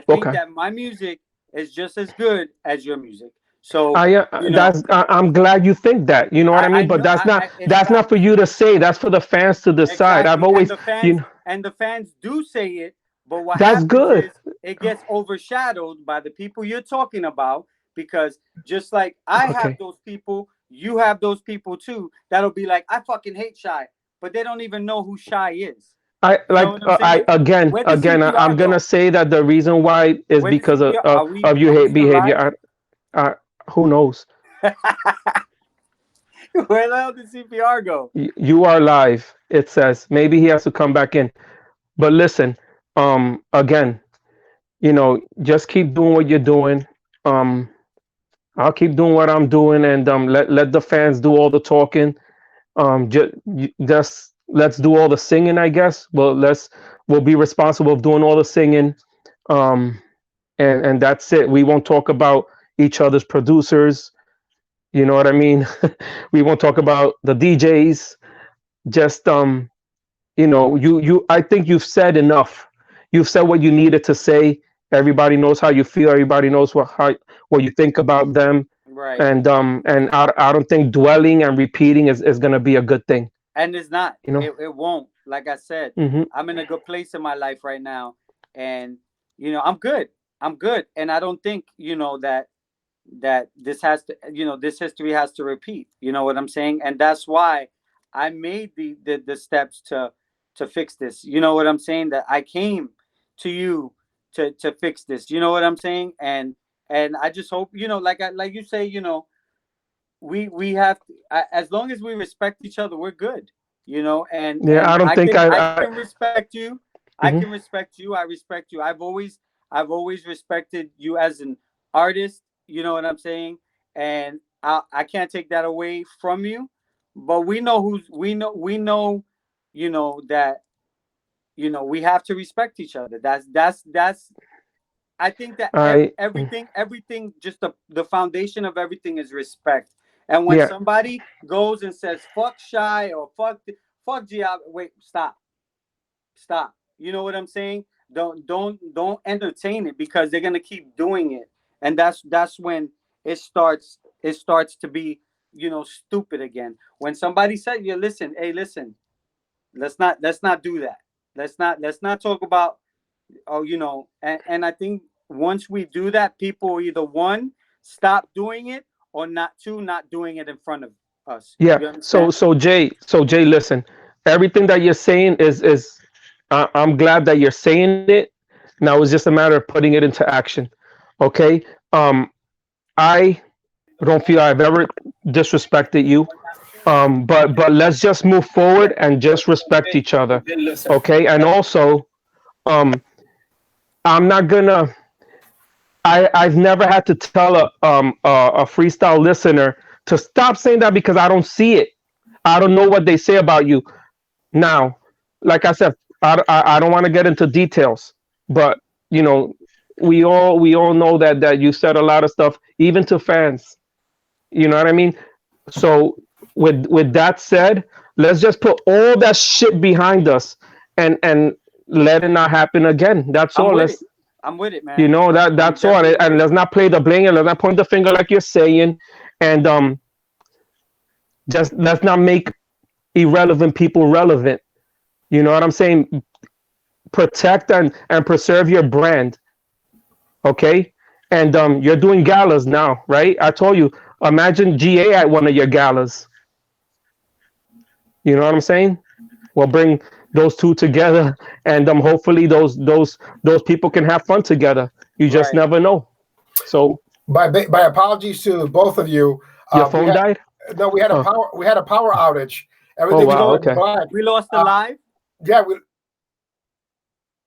Okay. that my music is just as good as your music. So I'm glad you think that. You know what I mean? But it's that's not fact. for you to say. That's for the fans to decide. I've Exactly. always, And the fans do say it, but what that's happens good. is it gets overshadowed by the people you're talking about, because just like I have Okay. those people, you have those people too that'll be like, I fucking hate Shy, but they don't even know who Shy is. I You like know what I'm saying? again, Where does I'm CPR gonna go? say that the reason why is Where does because CPR? of your Are we hate still live? behavior. Who knows? Where the hell did CPR go? You are live. It says maybe he has to come back in. But listen, again, just keep doing what you're doing. I'll keep doing what I'm doing, and let the fans do all the talking. Just let's do all the singing, I guess. Well, we'll be responsible of doing all the singing. Um, and that's it. We won't talk about each other's producers. You know what I mean? We won't talk about the DJs. Just you I think you've said enough. You've said what you needed to say. Everybody knows how you feel. Everybody knows what you think about them. Right. And I don't think dwelling and repeating is gonna be a good thing. And it's not. You know. It won't. Like I said, Hmm. I'm in a good place in my life right now, and I'm good. I'm good, and I don't think that this has to this history has to repeat. You know what I'm saying? And that's why I made the steps to fix this. You know what I'm saying? That I came to you to fix this. You know what I'm saying? And I just hope like you say, we have to, as long as we respect each other, we're good. And Yeah, I don't I think can I I can respect you. I can mhm. respect you. I respect you. I've always respected you as an artist. You know what I'm saying? And I can't take that away from you. But we know that we have to respect each other. That's I think that I everything, just the foundation of everything is respect. And when yeah. somebody goes and says fuck Shy or fuck Gia, wait, stop. You know what I'm saying? Don't entertain it, because they're gonna keep doing it, and that's when it starts to be stupid again. When somebody said, "You listen, hey, listen, let's not do that. Let's not talk about." Oh, and I think once we do that, people either one stop doing it, or not doing it in front of us. Yeah. You So understand? Jay, listen. Everything that you're saying is I'm glad that you're saying it. Now it's just a matter of putting it into action. Okay. I don't feel I've ever disrespected you. But let's just move forward and just respect each other. Okay. And also, um, I'm not gonna. I've never had to tell a freestyle listener to stop saying that because I don't see it. I don't know what they say about you. Now, like I said, I don't want to get into details, but you know, we all know that you said a lot of stuff, even to fans. You know what I mean? So with that said, let's just put all that shit behind us and let it not happen again. That's I'm all. with it. Let's I'm with it, you man. know I'm that I'm that's all. definitely And with let's it. not play the bling and let's not point the finger like you're saying. And just let's not make irrelevant people relevant. You know what I'm saying? Protect and preserve your brand. Okay. And you're doing galas now, right? I told you, imagine GA at one of your galas. You know what I'm saying? We'll bring those two together, and hopefully those people can have fun together. You just Right. never know. So By apologies to both of you. your We phone had died? no, Oh, we had a power outage. oh Everything We just wow, lost. went okay. black. We lost the Uh, live. yeah,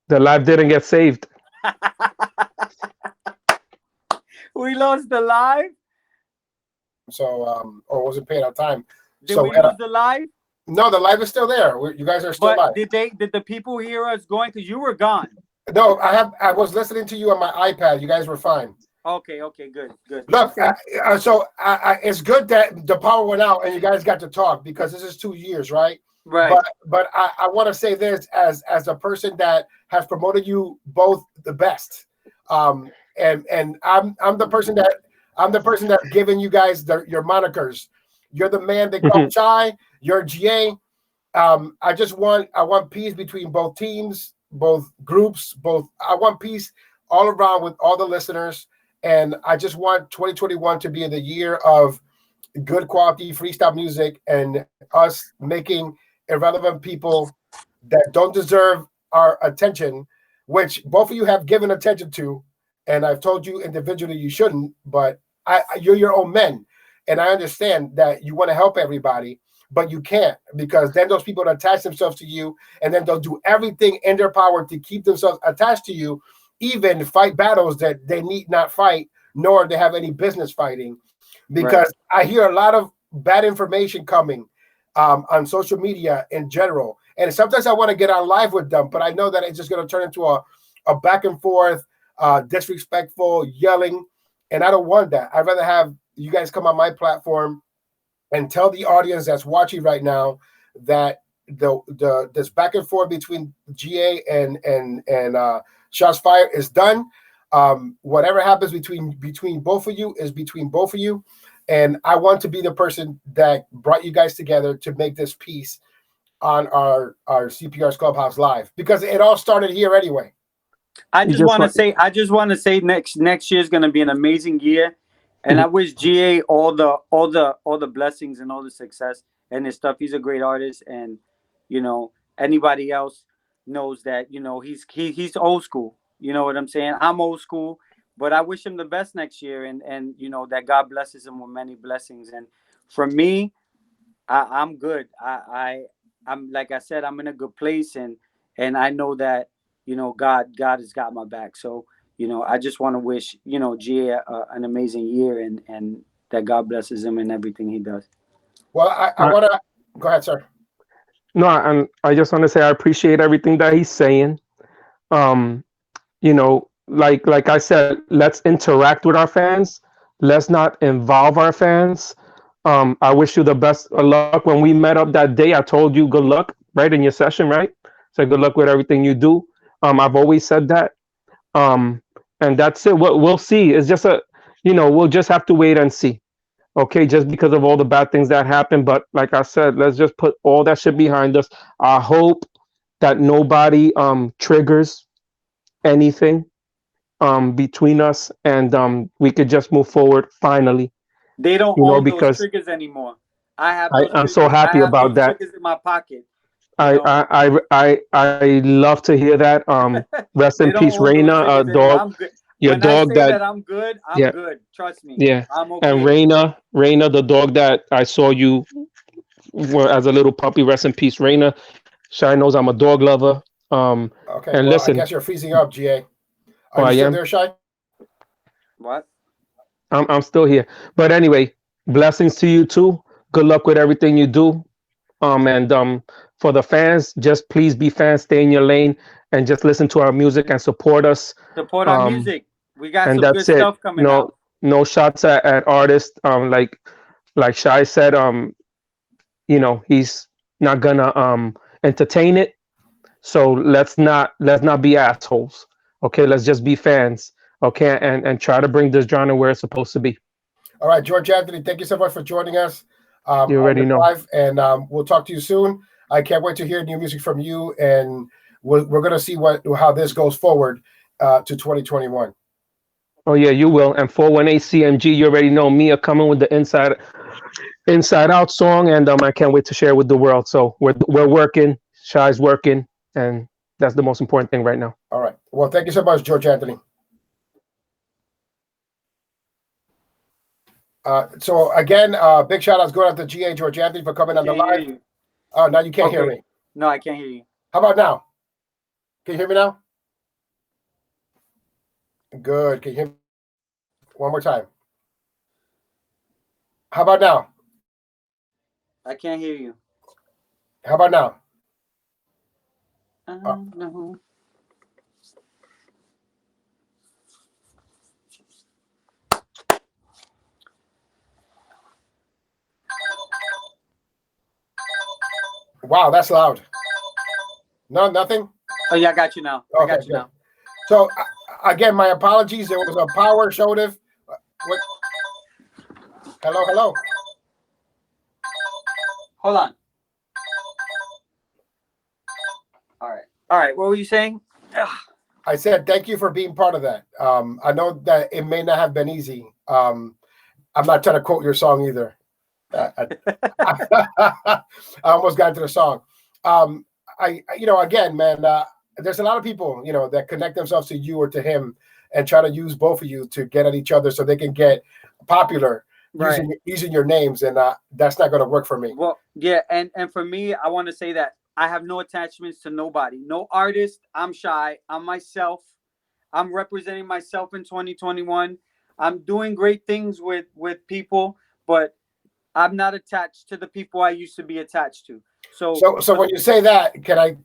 The live didn't get saved. We lost the live. so or wasn't paying on time. Did So we lose the live? no, the live is still there. You guys are still But live. did the people hear us going? Because you were gone. No, I was listening to you on my iPad. You guys were fine. Okay. Okay. Good. Look, Okay. it's good that the power went out and you guys got to talk because this is 2 years, right? Right. But I want to say this as a person that has promoted you both the best, and I'm the person that giving you guys your monikers. You're the man they call Chai. You're GA. I want peace between both teams, both groups, both. I want peace all around with all the listeners, and I just want 2021 to be the year of good quality freestyle music and us making irrelevant people that don't deserve our attention, which both of you have given attention to, and I've told you individually you shouldn't, but you're your own men, and I understand that you want to help everybody, but you can't because then those people attach themselves to you, and then they'll do everything in their power to keep themselves attached to you, even fight battles that they need not fight, nor they have any business fighting. Right. Because I hear a lot of bad information coming on social media in general. And sometimes I want to get on live with them, but I know that it's just going to turn into a back and forth, disrespectful, yelling. And I don't want that. I'd rather have you guys come on my platform and tell the audience that's watching right now that this back and forth between GA and Shots Fired is done. Whatever happens between both of you is between both of you, and I want to be the person that brought you guys together to make this piece on our CPR's Clubhouse Live, because it all started here anyway. I just want to say next year is going to be an amazing year, and I wish GA all the blessings and all the success and his stuff. He's a great artist, and anybody else knows that he's old school. You know what I'm saying? I'm old school, but I wish him the best next year, and that God blesses him with many blessings. And for me, I'm good. I'm like I said, I'm in a good place, and I know that God has got my back. So I just want to wish GA an amazing year, and that God blesses him in everything he does. Well, I want to go ahead, sir. No, and I just want to say I appreciate everything that he's saying. Like I said, let's interact with our fans. Let's not involve our fans. I wish you the best of luck. When we met up that day, I told you good luck, right, in your session, right? So good luck with everything you do. I've always said that. And that's it. We'll see. It's just we'll just have to wait and see. Okay, just because of all the bad things that happened. But like I said, let's just put all that shit behind us. I hope that nobody triggers anything between us, and we could just move forward finally. They don't own those triggers anymore. I'm so happy about that. Triggers in my pocket. I love to hear that. Rest in peace, Reina, dog. Your dog that I'm good. I'm good. Trust me. Yeah. I'm okay. And Reina, the dog that I saw you as a little puppy. Rest in peace, Reina. Shy knows I'm a dog lover. Okay. And listen, I guess you're freezing up, GA. Are you still there, Shy? What? I'm still here. But anyway, blessings to you too. Good luck with everything you do. And for the fans, just please be fans, stay in your lane, and just listen to our music and support us. Support our music. We got and some good stuff coming out. No shots at artists. Like Shai said, he's not gonna entertain it. So let's not be assholes. Okay, let's just be fans. Okay, and try to bring this genre where it's supposed to be. All right, George Anthony, thank you so much for joining us. You already know. Live, and we'll talk to you soon. I can't wait to hear new music from you, and we're going to see how this goes forward to 2021. Oh yeah, you will. And 418 CMG, you already know Mia coming with the Inside Out song, and I can't wait to share it with the world. So we're working, Shai's working, and that's the most important thing right now. All right. Well, thank you so much, George Anthony. So again, big shout outs going out to GA George Anthony for coming on the live. Oh, now you can't hear me. No, I can't hear you. How about now? Can you hear me now? Good. Can you hear me? One more time. How about now? I can't hear you. How about now? No. Wow, that's loud. No, nothing? Oh, yeah, I got you now. Okay, I got you now. So, again, my apologies. There was a power shortage. What? Hello? Hold on. All right. What were you saying? I said thank you for being part of that. I know that it may not have been easy. I'm not trying to quote your song either. I almost got into the song. Again, man, there's a lot of people, that connect themselves to you or to him and try to use both of you to get at each other so they can get popular using your names, and that's not going to work for me. Well, yeah, and for me, I want to say that I have no attachments to nobody, no artist. I'm Shy. I'm myself. I'm representing myself in 2021. I'm doing great things with people, but I'm not attached to the people I used to be attached to. So when you say that, can I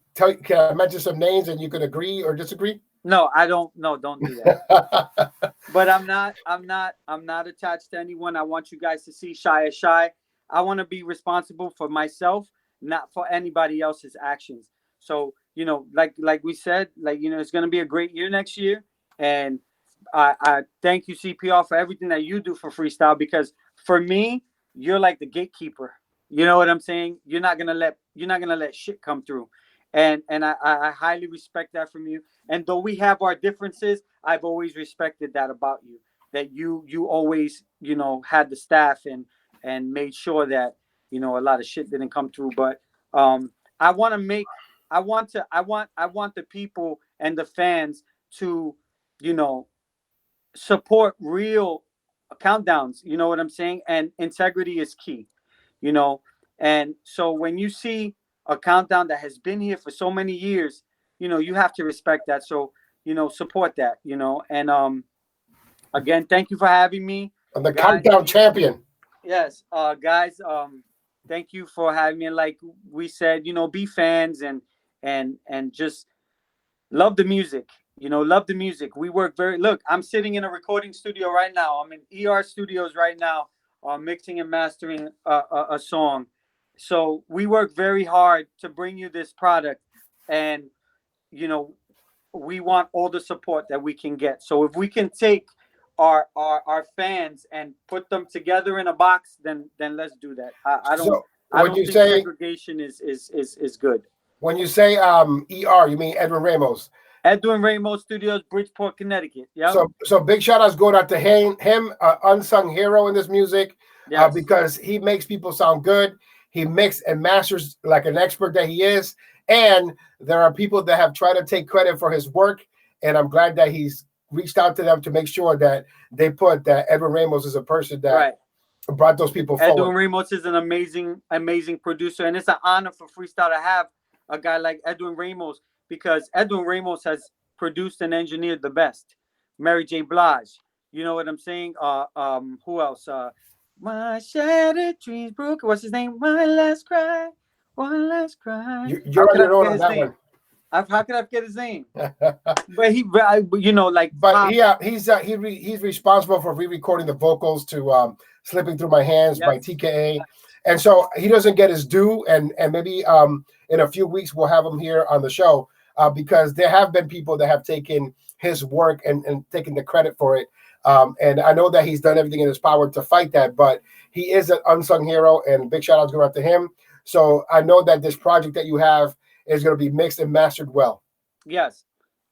mention some names and you can agree or disagree? No, I don't. No, don't do that. But I'm not attached to anyone. I want you guys to see Shy as Shy. I want to be responsible for myself, not for anybody else's actions. So, like we said, it's going to be a great year next year. And I thank you, CPR, for everything that you do for freestyle, because for me, you're like the gatekeeper. You know what I'm saying? You're not gonna let shit come through. And I highly respect that from you. And though we have our differences, I've always respected that about you. That you always, had the staff and made sure that, a lot of shit didn't come through. But I want to make I want the people and the fans to, you know, support real countdowns. You know what I'm saying? And integrity is key. You know, and so when you see a countdown that has been here for so many years, you have to respect that. So, support that. And again, thank you for having me. And the Guys, countdown champion. yes, guys, thank you for having me. And like we said, be fans and just love the music. Love the music. We work look, I'm sitting in a recording studio right now. I'm in ER Studios right now, mixing and mastering a song. So we work very hard to bring you this product, and you know we want all the support that we can get. So if we can take our fans and put them together in a box, then let's do that. I don't So I when don't you think say segregation is good. when you say ER, you mean Edwin Ramos. Edwin Ramos Studios, Bridgeport, Connecticut. Yeah. So big shout outs go out to him, unsung hero in this music, Yes. because he makes people sound good. He mixes and masters like an expert that he is. And there are people that have tried to take credit for his work, and I'm glad that he's reached out to them to make sure that they put that Edwin Ramos is a person that Right. brought those people Edwin forward. Ramos is an amazing producer, and it's an honor for freestyle to have a guy like Edwin Ramos, because Edwin Ramos has produced and engineered the best. Mary J. Blige, you know what I'm saying? Who else? My shattered dreams broke. What's his name? My last cry, one last cry. You're How on could I your own forget on his that name? one. How could I forget his name? But like. But he's responsible for re-recording the vocals to "Slipping Through My Hands" by Yes. TKA, and so he doesn't get his due. And maybe in a few weeks we'll have him here on the show, because there have been people that have taken his work and taken the credit for it. And I know that he's done everything in his power to fight that, but he is an unsung hero, and big shout outs go out to him. So I know that this project that you have is going to be mixed and mastered well. Yes.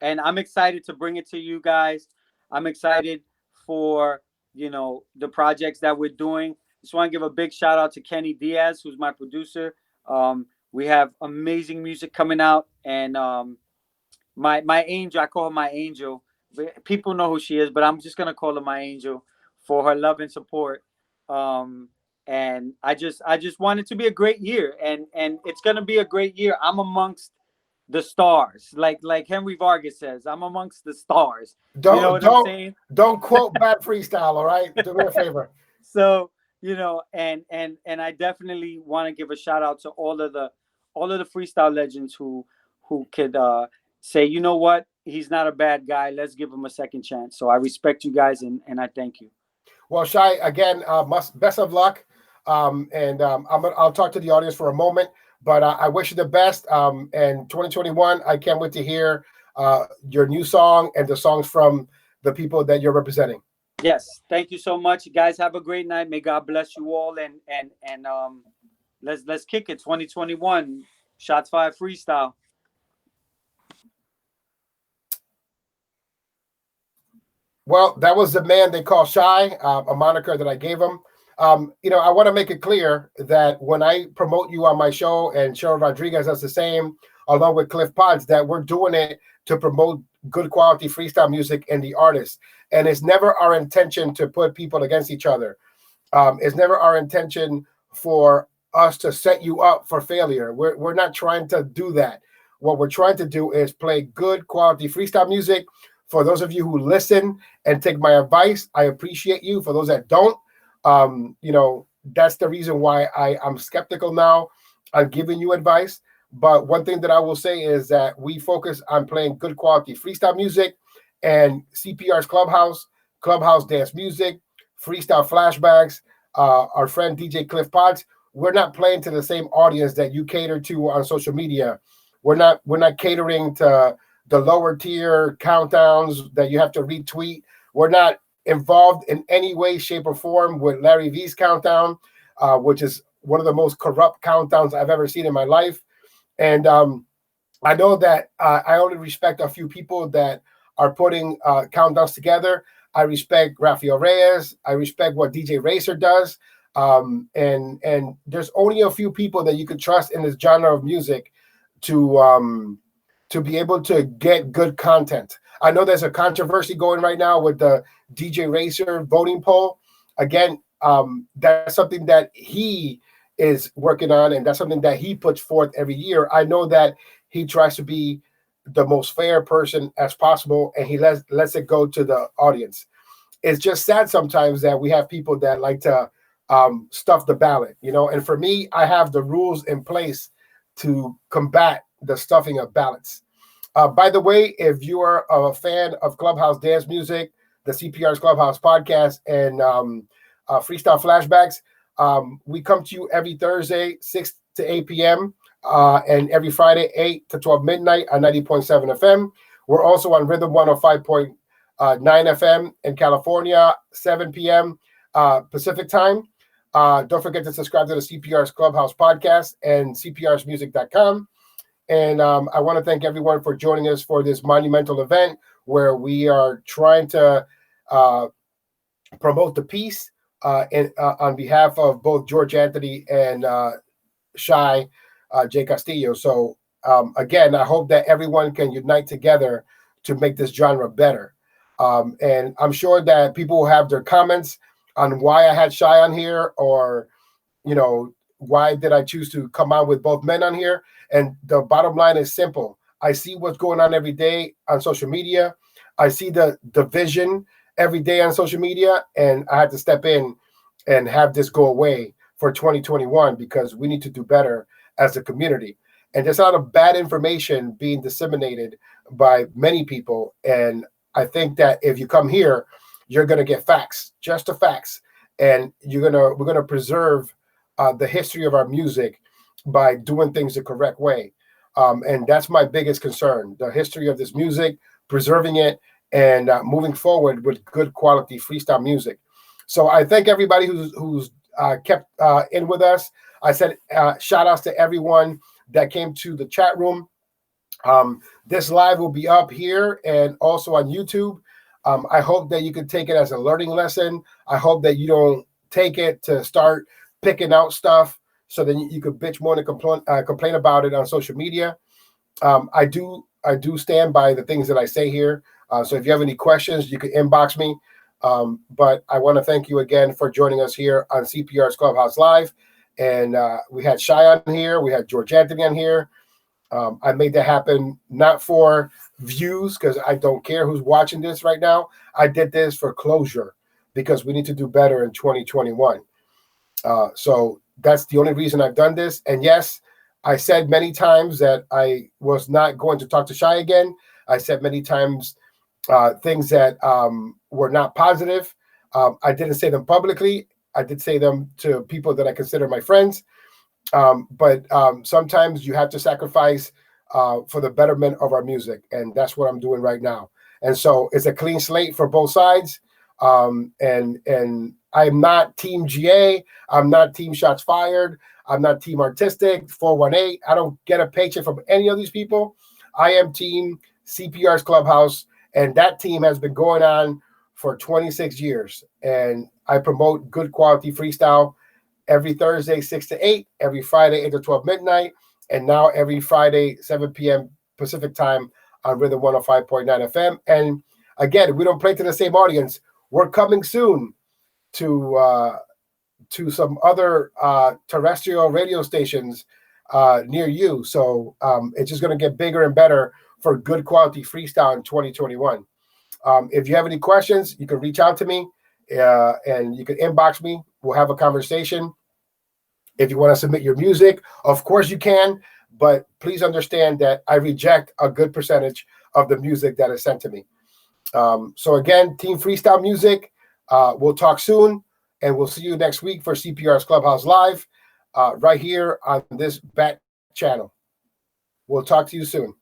And I'm excited to bring it to you guys. I'm excited for, the projects that we're doing. Just want to give a big shout out to Kenny Diaz, who's my producer. We have amazing music coming out, and my angel, I call her my angel. People know who she is, but I'm just gonna call her my angel for her love and support. And I just want it to be a great year, and it's gonna be a great year. I'm amongst the stars, like Henry Vargas says, I'm amongst the stars. You know what I'm saying? Don't quote bad freestyle, all right? Do me a favor. So, and I definitely want to give a shout out to all of the freestyle legends who could say, you know what, he's not a bad guy. Let's give him a second chance. So I respect you guys, and I thank you. Well, Shai, again, best of luck. I'll talk to the audience for a moment, but I wish you the best. And 2021, I can't wait to hear your new song and the songs from the people that you're representing. Yes, thank you so much. You guys have a great night. May God bless you all, and let's kick it. 2021, Shots Fired Freestyle. Well, that was the man they call Shai, a moniker that I gave him. I want to make it clear that when I promote you on my show, and Cheryl Rodriguez does the same, along with Cliff Potts, that we're doing it to promote good quality freestyle music and the artists. And it's never our intention to put people against each other. It's never our intention for us to set you up for failure. We're not trying to do that. What we're trying to do is play good quality freestyle music. For those of you who listen and take my advice, I appreciate you. For those that don't, that's the reason why I'm skeptical now on giving you advice. But one thing that I will say is that we focus on playing good quality freestyle music, and CPR's Clubhouse dance music, freestyle flashbacks, our friend DJ Cliff Potts. We're not playing to the same audience that you cater to on social media. We're not catering to the lower tier countdowns that you have to retweet. We're not involved in any way, shape, or form with Larry V's countdown, which is one of the most corrupt countdowns I've ever seen in my life. And I know that I only respect a few people that are putting countdowns together. I respect Rafael Reyes. I respect what DJ Racer does. And there's only a few people that you could trust in this genre of music to be able to get good content. I know there's a controversy going right now with the DJ Racer voting poll. Again, that's something that he is working on, and that's something that he puts forth every year. I know that he tries to be the most fair person as possible, and he lets it go to the audience. It's just sad sometimes that we have people that like to stuff the ballot, you know. And for me, I have the rules in place to combat the stuffing of ballots. By the way, if you are a fan of Clubhouse dance music, the CPR's Clubhouse podcast, and Freestyle Flashbacks, we come to you every Thursday, 6 to 8 p.m., and every Friday, 8 to 12 midnight on 90.7 FM. We're also on Rhythm 105.9 FM in California, 7 p.m. Pacific time. Don't forget to subscribe to the CPR's Clubhouse podcast and cprsmusic.com. And I want to thank everyone for joining us for this monumental event where we are trying to promote the peace on behalf of both George Anthony and Shy J. Castillo. So again, I hope that everyone can unite together to make this genre better. And I'm sure that people will have their comments on why I had Shy on here, or, you know, why did I choose to come on with both men on here? And the bottom line is simple. I see what's going on every day on social media. I see the division every day on social media, and I had to step in and have this go away for 2021 because we need to do better as a community. And there's a lot of bad information being disseminated by many people. And I think that if you come here, you're going to get facts, just the facts. And we're going to preserve the history of our music by doing things the correct way. And that's my biggest concern, the history of this music, preserving it, and moving forward with good quality freestyle music. So I thank everybody who's kept in with us. I said shout outs to everyone that came to the chat room. This live will be up here and also on YouTube. I hope that you can take it as a learning lesson. I hope that you don't take it to start picking out stuff so then you could bitch more and complain about it on social media. I do stand by the things that I say here. So if you have any questions, you can inbox me. But I want to thank you again for joining us here on CPR's Clubhouse Live. And we had Shy on here. We had George Anthony on here. I made that happen not for views, because I don't care who's watching this right now. I did this for closure because we need to do better in 2021. So that's the only reason I've done this. And yes, I said many times that I was not going to talk to Shy again. I said many times things that were not positive. I didn't say them publicly. I did say them to people that I consider my friends. But sometimes you have to sacrifice for the betterment of our music. And that's what I'm doing right now. And so it's a clean slate for both sides. And I'm not Team GA. I'm not Team Shots Fired. I'm not Team Artistic, 418. I don't get a paycheck from any of these people. I am Team CPR's Clubhouse. And that team has been going on for 26 years. And I promote good quality freestyle every Thursday, 6 to 8, every Friday, 8 to 12 midnight, and now every Friday, 7 p.m. Pacific time on Rhythm 105.9 FM. And again, we don't play to the same audience. We're coming soon to some other terrestrial radio stations near you. So it's just going to get bigger and better for good quality freestyle in 2021. If you have any questions, you can reach out to me and you can inbox me. We'll have a conversation. If you want to submit your music, of course you can, but please understand that I reject a good percentage of the music that is sent to me. So again, Team Freestyle Music, we'll talk soon, and we'll see you next week for CPR's Clubhouse Live right here on this BAT channel. We'll talk to you soon.